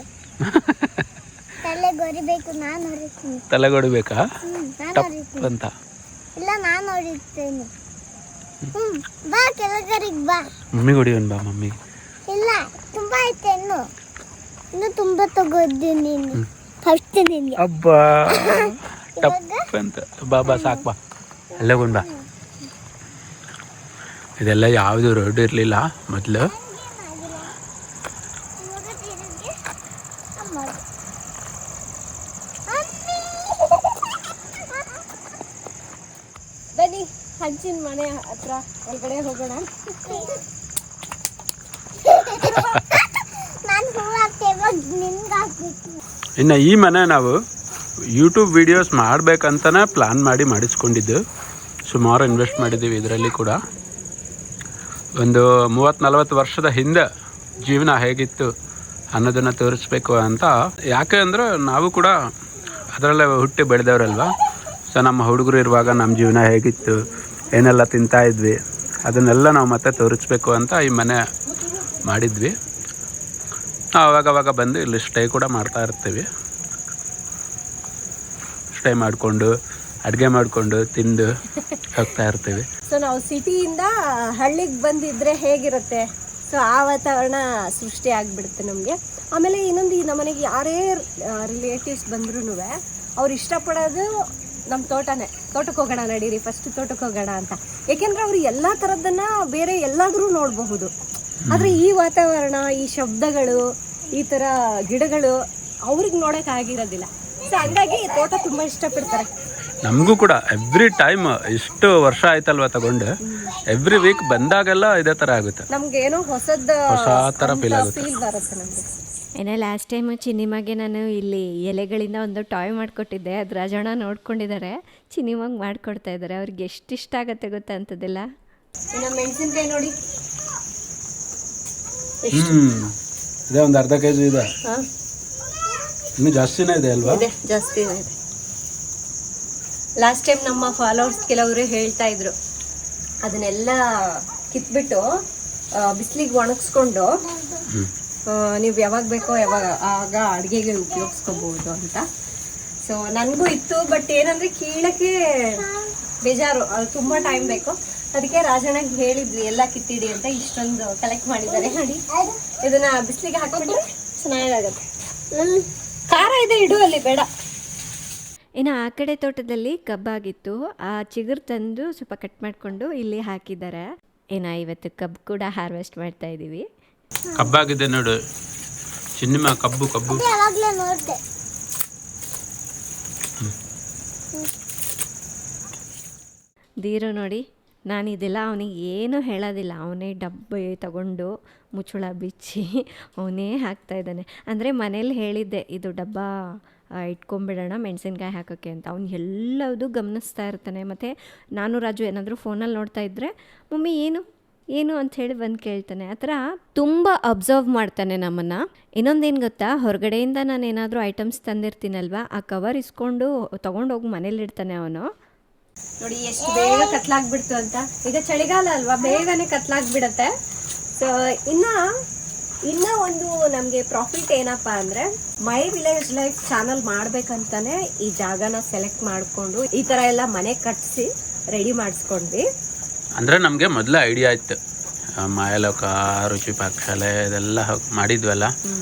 ತಲೆಗೆ ಹೊರಿಬೇಕು, ನಾನು ಹೊರಿತೀನಿ. ತಲೆಗೆ ಹೊಡಿಬೇಕಾ? ನಾನು ಟಪ್ ಹೊರಿತೀನಿ. ಅಂತ. ಇಲ್ಲ, ನಾನು ಹೊರಿತೇನೆ. ಬಾ ಕೆಳಗರಿಗೆ ಬಾ. ಮಮ್ಮಿಗೆ ಹೊಡಿಯೋನ್ ಬಾ. ಮಮ್ಮಿ ಇಲ್ಲ, ತುಂಬಾ ಐತೆ ಇನ್ನು ತುಂಬಾ ತಗೋದ್ದೀನಿ. ಫಸ್ಟ್ ನಿನ್ಗೆ ಅಬ್ಬಾ ಟಪ್ ಅಂತ. ಬಾ ಬಾ ಸಾಕು ಬಾ, ಅಲ್ಲೇ ಬಂದು ಬಾ. ಇದೆಲ್ಲ ಯಾವುದು ರೋಡ್ ಇರಲಿಲ್ಲ ಮೊದಲು. ಬನ್ನಿ ಹಂಚಿನ ಮನೆ ಹತ್ರ ಒಳಗಡೆ ಹೋಗೋಣ. ನಾನು ಹೂ ಹಾಕ್ತೇವೆ, ನಿನ್ಗೆ ಹಾಕ್ಬೇಕು. ಇನ್ನು ಈ ಮನೆ ನಾವು ಯೂಟ್ಯೂಬ್ ವೀಡಿಯೋಸ್ ಮಾಡಬೇಕಂತನೇ ಪ್ಲ್ಯಾನ್ ಮಾಡಿಸ್ಕೊಂಡಿದ್ದು. ಸುಮಾರು ಇನ್ವೆಸ್ಟ್ ಮಾಡಿದ್ದೀವಿ ಇದರಲ್ಲಿ ಕೂಡ. ಒಂದು 30-40 ವರ್ಷದ ಹಿಂದೆ ಜೀವನ ಹೇಗಿತ್ತು ಅನ್ನೋದನ್ನು ತೋರಿಸ್ಬೇಕು ಅಂತ. ಯಾಕೆ ಅಂದರೆ ನಾವು ಕೂಡ ಅದರಲ್ಲೇ ಹುಟ್ಟಿ ಬೆಳೆದವರಲ್ವ. ಸೊ ನಮ್ಮ ಹುಡುಗರು ಇರುವಾಗ ನಮ್ಮ ಜೀವನ ಹೇಗಿತ್ತು, ಏನೆಲ್ಲ ತಿಂತಾಯಿದ್ವಿ, ಅದನ್ನೆಲ್ಲ ನಾವು ಮತ್ತೆ ತೋರಿಸ್ಬೇಕು ಅಂತ ಈ ಮನೆ ಮಾಡಿದ್ವಿ. ನಾವು ಅವಾಗವಾಗ ಬಂದು ಇಲ್ಲಿ ಸ್ಟೇ ಕೂಡ ಮಾಡ್ತಾ ಇರ್ತೀವಿ. ಸ್ಟೇ ಮಾಡಿಕೊಂಡು ಅಡುಗೆ ಮಾಡಿಕೊಂಡು ತಿಂದು ಹೋಗ್ತಾ ಇರ್ತೀವಿ. ಸೊ ನಾವು ಸಿಟಿಯಿಂದ ಹಳ್ಳಿಗೆ ಬಂದಿದ್ರೆ ಹೇಗಿರುತ್ತೆ, ಸೊ ಆ ವಾತಾವರಣ ಸೃಷ್ಟಿ ಆಗಿಬಿಡುತ್ತೆ ನಮಗೆ. ಆಮೇಲೆ ಇನ್ನೊಂದು, ಈ ನಮ್ಮನೆಗೆ ಯಾರೇ ರಿಲೇಟಿವ್ಸ್ ಬಂದ್ರೂ ಅವ್ರು ಇಷ್ಟಪಡೋದು ನಮ್ಮ ತೋಟನೇ. ತೋಟಕ್ಕೆ ಹೋಗೋಣ ನಡೀರಿ, ಫಸ್ಟ್ ತೋಟಕ್ಕೆ ಹೋಗೋಣ ಅಂತ. ಏಕೆಂದರೆ ಅವರು ಎಲ್ಲ ಥರದ್ದನ್ನು ಬೇರೆ ಎಲ್ಲಾದರೂ ನೋಡಬಹುದು. ಆದರೆ ಈ ವಾತಾವರಣ, ಈ ಶಬ್ದಗಳು, ಈ ಥರ ಗಿಡಗಳು ಅವ್ರಿಗೆ ನೋಡೋಕ್ಕಾಗಿರೋದಿಲ್ಲ. ಸೊ ಹಂಗಾಗಿ ತೋಟ ತುಂಬ ಇಷ್ಟಪಡ್ತಾರೆ. ನಮಗೂ ಕೂಡ ಎವ್ರಿ ಟೈಮ್ ಇಷ್ಟು ವರ್ಷ ಆಯ್ತಲ್ವ ತಗೊಂಡು, ಎವ್ರಿ ವೀಕ್ ಬಂದಾಗೆಲ್ಲ ಇದೇ ಥರ ಆಗುತ್ತೆ. ನಮ್ಗೆ ಏನೋ ಹೊಸ ಥರ ಫೀಲ್ ಆಗುತ್ತೆ. ಫೀಲ್ ಬರುತ್ತೆ ನಮಗೆ. ಏನೋ ಲಾಸ್ಟ್ ಟೈಮು ಚಿನ್ನಿಮಗೆ ನಾನು ಇಲ್ಲಿ ಎಲೆಗಳಿಂದ ಒಂದು ಟಾಯ್ ಮಾಡಿಕೊಟ್ಟಿದ್ದೆ. ಅದು ರಾಜಣ್ಣ ನೋಡ್ಕೊಂಡಿದ್ದಾರೆ, ಚಿನ್ನಿಮಗೆ ಮಾಡಿಕೊಡ್ತಾ ಇದ್ದಾರೆ. ಅವ್ರಿಗೆ ಎಷ್ಟು ಇಷ್ಟ ಆಗುತ್ತೆ ಗೊತ್ತಾ ಅಂಥದ್ದೆಲ್ಲ. ಇನ್ನು ಮೆಣಸಿನ್ಕಾಯಿ ನೋಡಿ, ಇದೇ ಒಂದು ಅರ್ಧ ಕೆಜಿ ಇದೆ. ಇನ್ನೂ ಜಾಸ್ತಿನೇ ಇದೆ ಅಲ್ವಾ? ಇದೆ, ಜಾಸ್ತಿ ಇದೆ. ಲಾಸ್ಟ್ ಟೈಮ್ ನಮ್ಮ ಫಾಲೋವರ್ಸ್ ಕೆಲವರು ಹೇಳ್ತಾ ಇದ್ರು, ಅದನ್ನೆಲ್ಲ ಕಿತ್ಬಿಟ್ಟು ಬಿಸಿಲಿಗೆ ಒಣಗಿಸ್ಕೊಂಡು ನೀವು ಯಾವಾಗ ಬೇಕೋ ಯಾವಾಗ ಆಗ ಅಡುಗೆಗೆ ಉಪಯೋಗಿಸ್ಕೋಬಹುದು ಅಂತ. ಸೊ ನನಗೂ ಇತ್ತು, ಬಟ್ ಏನಂದರೆ ಕೀಳಕ್ಕೆ ಬೇಜಾರು, ತುಂಬ ಟೈಮ್ ಬೇಕು. ಅದಕ್ಕೆ ರಾಜಣ್ಣಗೆ ಹೇಳಿದ್ವಿ ಎಲ್ಲ ಕಿತ್ತಿಡಿ ಅಂತ. ಇಷ್ಟೊಂದು ಕಲೆಕ್ಟ್ ಮಾಡಿದ್ದಾರೆ ನೋಡಿ. ಇದನ್ನ ಬಿಸಿಲಿಗೆ ಹಾಕ್ಬಿಟ್ರೆ ಚೆನ್ನಾಗಾಗುತ್ತೆ. ಖಾರ ಇದೆ, ಇಡು ಅಲ್ಲಿ, ಬೇಡ. ಇನ್ನು ಆ ಕಡೆ ತೋಟದಲ್ಲಿ ಕಬ್ಬಾಗಿತ್ತು. ಆ ಚಿಗುರು ತಂದು ಸ್ವಲ್ಪ ಕಟ್ ಮಾಡಿಕೊಂಡು ಇಲ್ಲಿ ಹಾಕಿದ್ದಾರೆ. ಇನ್ನು ಇವತ್ತು ಕಬ್ಬು ಕೂಡ ಹಾರ್ವೆಸ್ಟ್ ಮಾಡ್ತಾ ಇದ್ದೀವಿ. ಕಬ್ಬಾಗಿದೆ ನೋಡು ಚಿನ್ನಿಮ, ಕಬ್ಬು ಕಬ್ಬು. ಯಾವಾಗಲೇ ನೋಡಿದೆ. ದೀರು ನೋಡಿ, ನಾನು ಇದೆಲ್ಲ ಅವನಿಗೆ ಏನೂ ಹೇಳೋದಿಲ್ಲ. ಅವನೇ ಡಬ್ಬೆ ತಗೊಂಡು ಮುಚ್ಚಳ ಬಿಚ್ಚಿ ಅವನೇ ಹಾಕ್ತಾಯಿದ್ದಾನೆ. ಅಂದರೆ ಮನೇಲಿ ಹೇಳಿದ್ದೆ ಇದು ಡಬ್ಬ ಇಟ್ಕೊಂಬಿಡೋಣ ಮೆಣಸಿನ್ಕಾಯಿ ಹಾಕೋಕ್ಕೆ ಅಂತ. ಅವ್ನು ಎಲ್ಲದೂ ಗಮನಿಸ್ತಾ ಇರ್ತಾನೆ. ಮತ್ತು ನಾನು ರಾಜು ಏನಾದರೂ ಫೋನಲ್ಲಿ ನೋಡ್ತಾ ಇದ್ದರೆ ಮಮ್ಮಿ ಏನು ಅಂಥೇಳಿ ಬಂದು ಕೇಳ್ತಾನೆ. ಆ ಥರ ತುಂಬ ಅಬ್ಸರ್ವ್ ಮಾಡ್ತಾನೆ ನಮ್ಮನ್ನು. ಇನ್ನೊಂದೇನು ಗೊತ್ತಾ, ಹೊರಗಡೆಯಿಂದ ನಾನು ಏನಾದರೂ ಐಟಮ್ಸ್ ತಂದಿರ್ತೀನಲ್ವ, ಆ ಕವರ್ ಇಸ್ಕೊಂಡು ತೊಗೊಂಡೋಗಿ ಮನೇಲಿಡ್ತಾನೆ ಅವನು. ನೋಡಿ ಎಷ್ಟು ಬೇಗ ಕತ್ಲಾಗ್ಬಿಡ್ತು ಅಂತ. ಈಗ ಚಳಿಗಾಲ ಅಲ್ವಾ, ಬೇಗನೆ ಕತ್ಲಾಗ್ಬಿಡತ್ತೆ. ಸೊ ಇನ್ನ ಇನ್ನ ಒಂದು ನಮ್ಗೆ ಪ್ರಾಫಿಟ್ ಏನಪ್ಪ ಅಂದ್ರೆ ಮೈ ವಿಲೇಜ್ ಲೈಫ್ ಚಾನಲ್ ಮಾಡ್ಬೇಕಂತಾನೆ ಈ ಜಾಗನ ಸೆಲೆಕ್ಟ್ ಮಾಡ್ಕೊಂಡು ಈ ತರ ಎಲ್ಲ ಮನೆ ಕಟ್ಸಿ ರೆಡಿ ಮಾಡಿಸ್ಕೊಂಡ್ವಿ. ಅಂದರೆ ನಮಗೆ ಮೊದಲು ಐಡಿಯಾ ಇತ್ತು, ಮಾಯಲೋಕ, ರುಚಿ ಪಾಕಶಾಲೆ ಇದೆಲ್ಲ ಮಾಡಿದ್ವಲ್ಲ,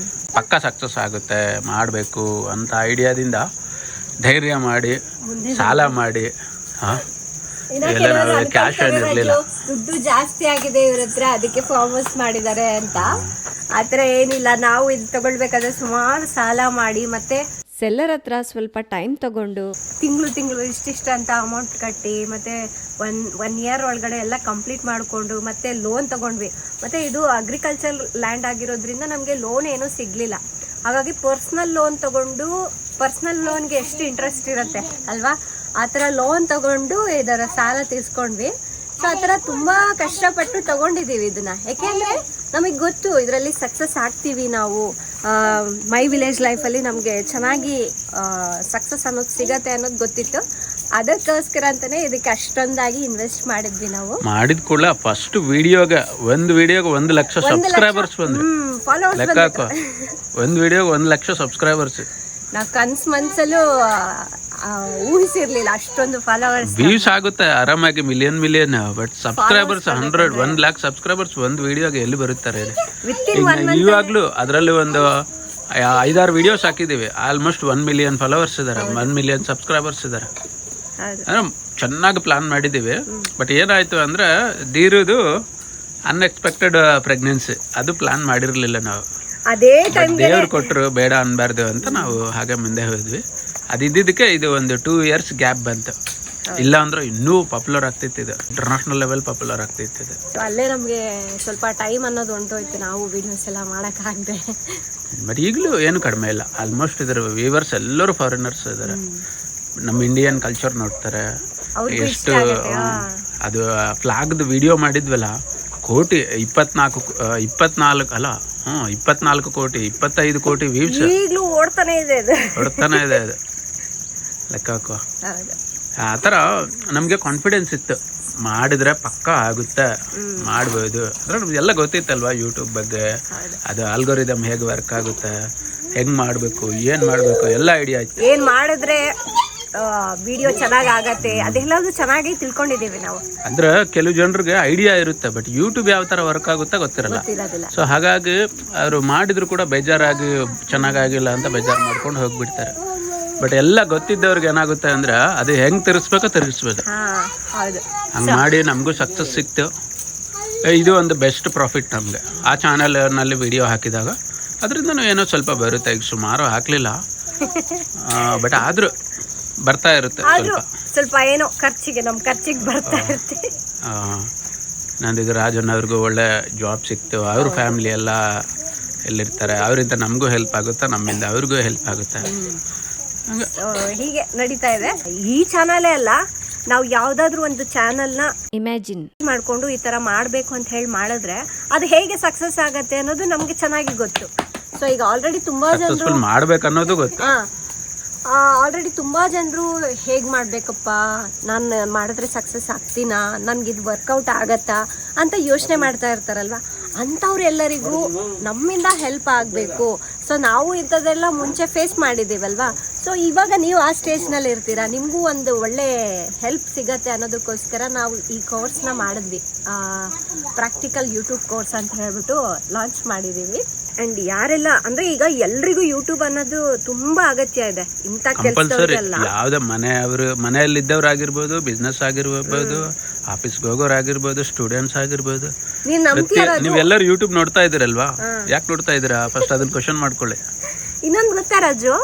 ಪಕ್ಕ ಸಕ್ಸಸ್ ಆಗುತ್ತೆ ಮಾಡಬೇಕು ಅಂತ ಐಡಿಯಾದಿಂದ ಧೈರ್ಯ ಮಾಡಿ ಸಾಲ ಮಾಡಿ ಕ್ಯಾಶ್ ಏನಿರಲಿಲ್ಲ, ದುಡ್ಡು ಜಾಸ್ತಿ ಆಗಿದೆ ಇವ್ರ ಹತ್ರ ಅದಕ್ಕೆ ಫಾರ್ಮ್ ಹೌಸ್ ಮಾಡಿದ್ದಾರೆ ಅಂತ. ಆತರ ಏನಿಲ್ಲ, ನಾವು ಇದು ತಗೊಳ್ಬೇಕಾದ್ರೆ ಸುಮಾರು ಸಾಲ ಮಾಡಿ ಮತ್ತೆ ಸೆಲ್ಲರ್ ಹತ್ರ ಸ್ವಲ್ಪ ಟೈಮ್ ತಗೊಂಡು ತಿಂಗಳು ಇಷ್ಟಿಷ್ಟು ಅಂತ ಅಮೌಂಟ್ ಕಟ್ಟಿ ಮತ್ತೆ ಒನ್ ಇಯರ್ ಒಳಗಡೆ ಎಲ್ಲ ಕಂಪ್ಲೀಟ್ ಮಾಡಿಕೊಂಡು ಮತ್ತೆ ಲೋನ್ ತಗೊಂಡ್ವಿ. ಮತ್ತೆ ಇದು ಅಗ್ರಿಕಲ್ಚರ್ ಲ್ಯಾಂಡ್ ಆಗಿರೋದ್ರಿಂದ ನಮಗೆ ಲೋನ್ ಏನೂ ಸಿಗ್ಲಿಲ್ಲ. ಹಾಗಾಗಿ ಪರ್ಸ್ನಲ್ ಲೋನ್ ತಗೊಂಡು, ಪರ್ಸ್ನಲ್ ಲೋನ್ಗೆ ಎಷ್ಟು ಇಂಟ್ರೆಸ್ಟ್ ಇರುತ್ತೆ ಅಲ್ವಾ, ಆ ಥರ ಲೋನ್ ತಗೊಂಡು ಇದರ ಸಾಲ ತೀರ್ಸ್ಕೊಂಡ್ವಿ. ಸೊ ಆ ಥರ ತುಂಬ ಕಷ್ಟಪಟ್ಟು ತಗೊಂಡಿದ್ದೀವಿ ಇದನ್ನ. ಯಾಕೆಂದರೆ ನಮಗೆ ಗೊತ್ತು ಇದರಲ್ಲಿ ಸಕ್ಸಸ್ ಆಗ್ತೀವಿ ನಾವು, ಮೈ ವಿಲೇಜ್ ಲೈಫಲ್ಲಿ ನಮಗೆ ಚೆನ್ನಾಗಿ ಸಕ್ಸಸ್ ಅನ್ನೋದು ಸಿಗತ್ತೆ ಅನ್ನೋದು ಗೊತ್ತಿತ್ತು. ಅದಕ್ಕೋಸ್ಕರ ಅಂತಾನೆ ಇದಕ್ಕೆ ಅಷ್ಟೊಂದಾಗಿ ಇನ್ವೆಸ್ಟ್ ಮಾಡಿದ್ವಿ ನಾವು. ಮಾಡಿದ ಕೂಡ ಫಸ್ಟ್ ವಿಡಿಯೋಗೆ ಒಂದು 1 ಲಕ್ಷ ಸಬ್ಸ್ಕ್ರೈಬರ್ಸ್ ಬಂದ್ರು. ಲೆಕ್ಕ ಹಾಕೋ, ಒಂದು ವಿಡಿಯೋಗೆ 1 ಲಕ್ಷ ಸಬ್ಸ್ಕ್ರೈಬರ್ಸ್. ನಾವು ಮನ್ಸಲ್ಲೂ ಊಹಿಸಿರ್ಲಿಲ್ಲ ಅಷ್ಟೊಂದು ಫಾಲೋವರ್ಸ್. ವ್ಯೂಸ್ ಆಗುತ್ತೆ ಆರಾಮಾಗಿ million, but subscribers 1 lac subscribers ಒಂದು ವಿಡಿಯೋಗೆ ಎಲ್ಲಿ ಬರುತ್ತಾರೆ? ಇವಾಗ್ಲೂ ಅದರಲ್ಲಿ ಒಂದು 5-6 ವಿಡಿಯೋಸ್ ಹಾಕಿದೀವಿ, ಆಲ್ಮೋಸ್ಟ್ 1 ಮಿಲಿಯನ್ ಫಾಲೋವರ್ಸ್ ಇದಾರೆ, 1 ಮಿಲಿಯನ್ ಸಬ್ಸ್ಕ್ರೈಬರ್ಸ್ ಇದಾರೆ. ಚೆನ್ನಾಗಿ ಪ್ಲಾನ್ ಮಾಡಿದ್ದೀವಿ. ಬಟ್ ಏನಾಯ್ತು ಅಂದ್ರೆ ಧೀರುದು ಅನ್ಎಕ್ಸ್ಪೆಕ್ಟೆಡ್ ಪ್ರೆಗ್ನೆನ್ಸಿ, ಅದು ಪ್ಲಾನ್ ಮಾಡಿರ್ಲಿಲ್ಲ ನಾವು. ಅದೇ ಟೈಮ್ ದೇವ್ರು ಕೊಟ್ಟರು, ಬೇಡ ಅನ್ಬಾರ್ದು ಅಂತ ನಾವು ಹಾಗೆ ಮುಂದೆ ಹೋದ್ವಿ. ಅದಿದ್ದಕ್ಕೆ ಇದು ಒಂದು 2 ಇಯರ್ಸ್ ಗ್ಯಾಪ್ ಬಂತು. ಇಲ್ಲ ಅಂದ್ರೆ ಇನ್ನೂ ಪಾಪ್ಯುಲರ್ ಆಗ್ತಿತ್ತು, ಇದು ಇಂಟರ್ನ್ಯಾಷನಲ್ ಲೆವೆಲ್ ಪಾಪ್ಯುಲರ್ ಆಗ್ತಿತ್ತು ಇದು. ಸೊ ಅಲ್ಲೇ ನಮಗೆ ಸ್ವಲ್ಪ ಟೈಮ್ ಅನ್ನೋದು ಹೊಂಟೋಯ್ತು, ನಾವು ವಿಡಿಯೋಸ್ ಎಲ್ಲ ಮಾಡೋಕ್ಕಾಗದೆ. ಬಟ್ ಈಗಲೂ ಏನು ಕಡಿಮೆ ಇಲ್ಲ. ಆಲ್ಮೋಸ್ಟ್ ಇದರ ವ್ಯೂವರ್ಸ್ ಎಲ್ಲರೂ ಫಾರಿನರ್ಸ್ ಇದ್ದಾರೆ. ನಮ್ಮ ಇಂಡಿಯನ್ ಕಲ್ಚರ್ ನೋಡ್ತಾರೆ. ಎಷ್ಟು ಅದು ಫ್ಲಾಗ್ದು ವಿಡಿಯೋ ಮಾಡಿದ್ವಲ್ಲ, ಕೋಟಿ 24 ಅಲ್ಲ 24 ಕೋಟಿ 25 ಕೋಟಿ ವ್ಯೂಸ್ ಈಗಲೂ ಓಡ್ತಾನೆ ಇದೆ ಅದು. ಲೆಕ್ಕ ಹಾಕೋ. ಆ ಥರ ನಮಗೆ ಕಾನ್ಫಿಡೆನ್ಸ್ ಇತ್ತು, ಮಾಡಿದ್ರೆ ಪಕ್ಕ ಆಗುತ್ತೆ, ಮಾಡ್ಬೋದು. ಅಂದ್ರೆ ನಮ್ಗೆಲ್ಲ ಗೊತ್ತಿತ್ತಲ್ವಾ ಯೂಟ್ಯೂಬ್ ಬಗ್ಗೆ, ಅದು ಆಲ್ಗೋರಿದಮ್ ಹೇಗೆ ವರ್ಕ್ ಆಗುತ್ತೆ, ಹೆಂಗೆ ಮಾಡಬೇಕು, ಏನು ಮಾಡಬೇಕು ಎಲ್ಲ ಐಡಿಯಾ ಇತ್ತು. ಏನು ಮಾಡಿದ್ರೆ ವಿಡಿಯೋ ಚೆನ್ನಾಗಿ ಆಗತ್ತೆ ಅದೆಲ್ಲದು ಚೆನ್ನಾಗಿ ತಿಳ್ಕೊಂಡಿದ್ದೀವಿ ನಾವು. ಅಂದ್ರೆ ಕೆಲವು ಜನರಿಗೆ ಐಡಿಯಾ ಇರುತ್ತೆ, ಬಟ್ ಯೂಟ್ಯೂಬ್ ಯಾವ ಥರ ವರ್ಕ್ ಆಗುತ್ತೆ ಗೊತ್ತಿರಲ್ಲ. ಸೊ ಹಾಗಾಗಿ ಅವರು ಮಾಡಿದ್ರು ಕೂಡ ಬೇಜಾರಾಗಿ ಚೆನ್ನಾಗಾಗಿಲ್ಲ ಅಂತ ಬೇಜಾರು ಮಾಡ್ಕೊಂಡು ಹೋಗ್ಬಿಡ್ತಾರೆ. ಬಟ್ ಎಲ್ಲ ಗೊತ್ತಿದ್ದವ್ರಿಗೆ ಏನಾಗುತ್ತೆ ಅಂದ್ರೆ ಅದು ಹೆಂಗೆ ತಿರ್ಸ್ಬೇಕೋ ತಿರ್ಗಿಸ್ಬೇಕು. ಹಂಗೆ ಮಾಡಿ ನಮಗೂ ಸಕ್ಸಸ್ ಸಿಕ್ತು. ಇದು ಒಂದು ಬೆಸ್ಟ್ ಪ್ರಾಫಿಟ್ ನಮಗೆ. ಆ ಚಾನಲ್ನಲ್ಲಿ ವಿಡಿಯೋ ಹಾಕಿದಾಗ ಅದರಿಂದ ಏನೋ ಸ್ವಲ್ಪ ಬರುತ್ತೆ. ಈಗ ಸುಮಾರು ಹಾಕಲಿಲ್ಲ, ಬಟ್ ಆದರೂ ಬರ್ತಾ ಇರುತ್ತೆ ಸ್ವಲ್ಪ ಏನೋ ಖರ್ಚಿಗೆ, ನಮ್ಮ ಖರ್ಚಿಗೆ ಬರ್ತಾ ಇರುತ್ತೆ. ನಂದೀಗ ರಾಜನ್ ಅವ್ರಿಗೂ ಒಳ್ಳೆ ಜಾಬ್ ಸಿಕ್ತು, ಅವ್ರ ಫ್ಯಾಮಿಲಿ ಎಲ್ಲ ಎಲ್ಲಿರ್ತಾರೆ, ಅವರಿಂದ ನಮಗೂ ಹೆಲ್ಪ್ ಆಗುತ್ತೆ, ನಮ್ಮಿಂದ ಅವ್ರಿಗೂ ಹೆಲ್ಪ್ ಆಗುತ್ತೆ. ಹೀಗೆ ನಡೀತಾ ಇದೆ. ಈ ಚಾನಲೇ ಅಲ್ಲ, ನಾವು ಯಾವ್ದಾದ್ರು ಒಂದು ಚಾನಲ್ನ ಇಮ್ಯಾಜಿನ್ ಮಾಡ್ಕೊಂಡು ಈ ತರ ಮಾಡಬೇಕು ಅಂತ ಹೇಳಿ ಮಾಡಿದ್ರೆ ಅದು ಹೇಗೆ ಸಕ್ಸಸ್ ಆಗತ್ತೆ ಅನ್ನೋದು ನಮ್ಗೆ ಚೆನ್ನಾಗಿ ಗೊತ್ತು. ಸೊ ಈಗ ಆಲ್ರೆಡಿ ತುಂಬಾ ಜನರು ಮಾಡ್ಬೇಕನ್ನೋದು ಗೊತ್ತು. ಆಲ್ರೆಡಿ ತುಂಬ ಜನರು ಹೇಗೆ ಮಾಡಬೇಕಪ್ಪ, ನಾನು ಮಾಡಿದ್ರೆ ಸಕ್ಸಸ್ ಆಗ್ತೀನಾ, ನನಗಿದು ವರ್ಕೌಟ್ ಆಗತ್ತಾ ಅಂತ ಯೋಚನೆ ಮಾಡ್ತಾ ಇರ್ತಾರಲ್ವ. ಅಂಥವ್ರೆಲ್ಲರಿಗೂ ನಮ್ಮಿಂದ ಹೆಲ್ಪ್ ಆಗಬೇಕು. ಸೊ ನಾವು ಇಂಥದ್ದೆಲ್ಲ ಮುಂಚೆ ಫೇಸ್ ಮಾಡಿದ್ದೀವಲ್ವಾ. ಸೊ ಇವಾಗ ನೀವು ಆ ಸ್ಟೇಜ್ನಲ್ಲಿ ಇರ್ತೀರಾ, ನಿಮಗೂ ಒಂದು ಒಳ್ಳೆ ಹೆಲ್ಪ್ ಸಿಗತ್ತೆ ಅನ್ನೋದಕ್ಕೋಸ್ಕರ ನಾವು ಈ ಕೋರ್ಸ್ನ ಮಾಡಿದ್ವಿ. ಪ್ರಾಕ್ಟಿಕಲ್ ಯೂಟ್ಯೂಬ್ ಕೋರ್ಸ್ ಅಂತ ಹೇಳ್ಬಿಟ್ಟು ಲಾಂಚ್ ಮಾಡಿದ್ದೀವಿ. ಆ್ಯಂಡ್ ಯಾರೆಲ್ಲ ಅಂದರೆ ಈಗ ಎಲ್ರಿಗೂ ಯೂಟ್ಯೂಬ್ ಅನ್ನೋದು ತುಂಬ ಅಗತ್ಯ ಇದೆ. ಇಂಥ ಕೆಲಸದವರೆಲ್ಲ ಯಾವುದೇ ಮನೆಯಲ್ಲಿದ್ದವ್ರಾಗಿರ್ಬೋದು, ಬಿಸ್ನೆಸ್ ಆಗಿರ್ಬೋದು, ಆಫೀಸ್ಗೆ ಹೋಗೋರಾಗಿರ್ಬೋದು, ಸ್ಟೂಡೆಂಟ್ಸ್ ಆಗಿರ್ಬೋದು, ನೀವೆಲ್ಲರೂ ಯೂಟ್ಯೂಬ್ ನೋಡ್ತಾ ಇದ್ದೀರಲ್ವಾ? ಯಾಕೆ ನೋಡ್ತಾ ಇದ್ದೀರಾ? ಫಸ್ಟ್ ಅದನ್ನ ಕ್ವಶನ್ ಮಾಡ್ಕೊಳ್ಳಿ. ಇನ್ನೊಂದು ಗೊತ್ತಾ ರಾಜು,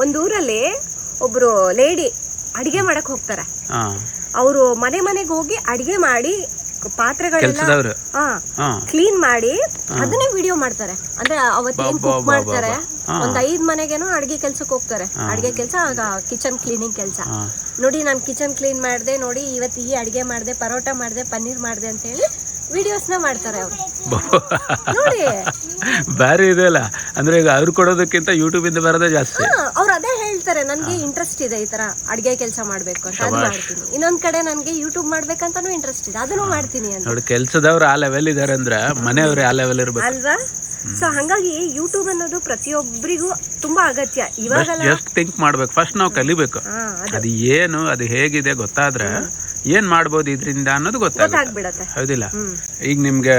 ಒಂದು ಊರಲ್ಲಿ ಒಬ್ರು ಲೇಡಿ ಅಡಿಗೆ ಮಾಡಕ್ ಹೋಗ್ತಾರೆ. ಅವರು ಮನೆಗೆ ಹೋಗಿ ಅಡಿಗೆ ಮಾಡಿ ಪಾತ್ರೆಗಳೆಲ್ಲ ಕ್ಲೀನ್ ಮಾಡಿ ಅದನ್ನೇ ವಿಡಿಯೋ ಮಾಡ್ತಾರೆ. ಅಂದ್ರೆ ಅವತ್ತೇನ್ ಕುಕ್ ಮಾಡ್ತಾರೆ, ಒಂದ್ 5 ಮನೆಗೇನೋ ಅಡಿಗೆ ಕೆಲ್ಸಕ್ಕೆ ಹೋಗ್ತಾರೆ. ಅಡಿಗೆ ಕೆಲಸ, ಕಿಚನ್ ಕ್ಲೀನಿಂಗ್ ಕೆಲಸ. ನೋಡಿ ನಾನು ಕಿಚನ್ ಕ್ಲೀನ್ ಮಾಡಿದೆ, ನೋಡಿ ಇವತ್ತು ಈ ಅಡಿಗೆ ಮಾಡಿದೆ, ಪರೋಟ ಮಾಡಿದೆ, ಪನ್ನೀರ್ ಮಾಡಿದೆ ಅಂತ ಹೇಳಿ ವಿಡಿಯೋಸ್ನ ಮಾಡ್ತಾರೆ ಅವರು. ನೋಡಿ ಬಾರಿ ಇದೆಲ್ಲ. ಅಂದ್ರೆ ಈಗ ಅವ್ರು ಕೊಡೋದಕ್ಕಿಂತ ಯೂಟ್ಯೂಬ್ ಇಂದ ಬರೋದೇ ಜಾಸ್ತಿ. ಅವ್ರು ಅದೇ ಹೇಳ್ತಾರೆ, ನನ್ಗೆ ಇಂಟ್ರೆಸ್ಟ್ ಇದೆ ಈ ತರ ಅಡಿಗೆ ಕೆಲಸ ಮಾಡ್ಬೇಕು ಅಂತ, ಅದು ಮಾಡ್ತೀನಿ. ಇನ್ನೊಂದ್ ಕಡೆ ನನ್ಗೆ ಯೂಟ್ಯೂಬ್ ಮಾಡ್ಬೇಕಂತಾನು ಇಂಟ್ರೆಸ್ಟ್ ಇದೆ, ಅದನ್ನು ಮಾಡ್ತೀನಿ ಅಂತ. ನೋಡಿ, ಕೆಲ್ಸದವ್ರು ಆ ಲೆವೆಲ್ ಇದಾರೆ ಅಂದ್ರೆ ಮನೆಯವ್ರು ಆ ಲೆವೆಲ್ ಇರ್ಬೇಕು ಅಲ್ವಾ? ಸೊ ಹಾಗಾಗಿ ಯೂಟ್ಯೂಬ್ ಅನ್ನೋದು ಪ್ರತಿಯೊಬ್ಬರಿಗೂ ತುಂಬಾ ಅಗತ್ಯ ಇವಾಗೆಲ್ಲ. ಜಸ್ಟ್ ಥಿಂಕ್ ಮಾಡ್ಬೇಕು, ಫಸ್ಟ್ ನಾವು ಕಲಿಬೇಕು. ಅದು ಏನು, ಅದು ಹೇಗಿದೆ ಗೊತ್ತಾದ್ರೆ ಏನ್ ಮಾಡ್ಬೋದು ಇದರಿಂದ ಅನ್ನೋದು ಗೊತ್ತಾಗ್ಬಿಡತ್ತೆ, ಹೌದಿಲ್ಲ? ಈಗ ನಿಮ್ಗೆ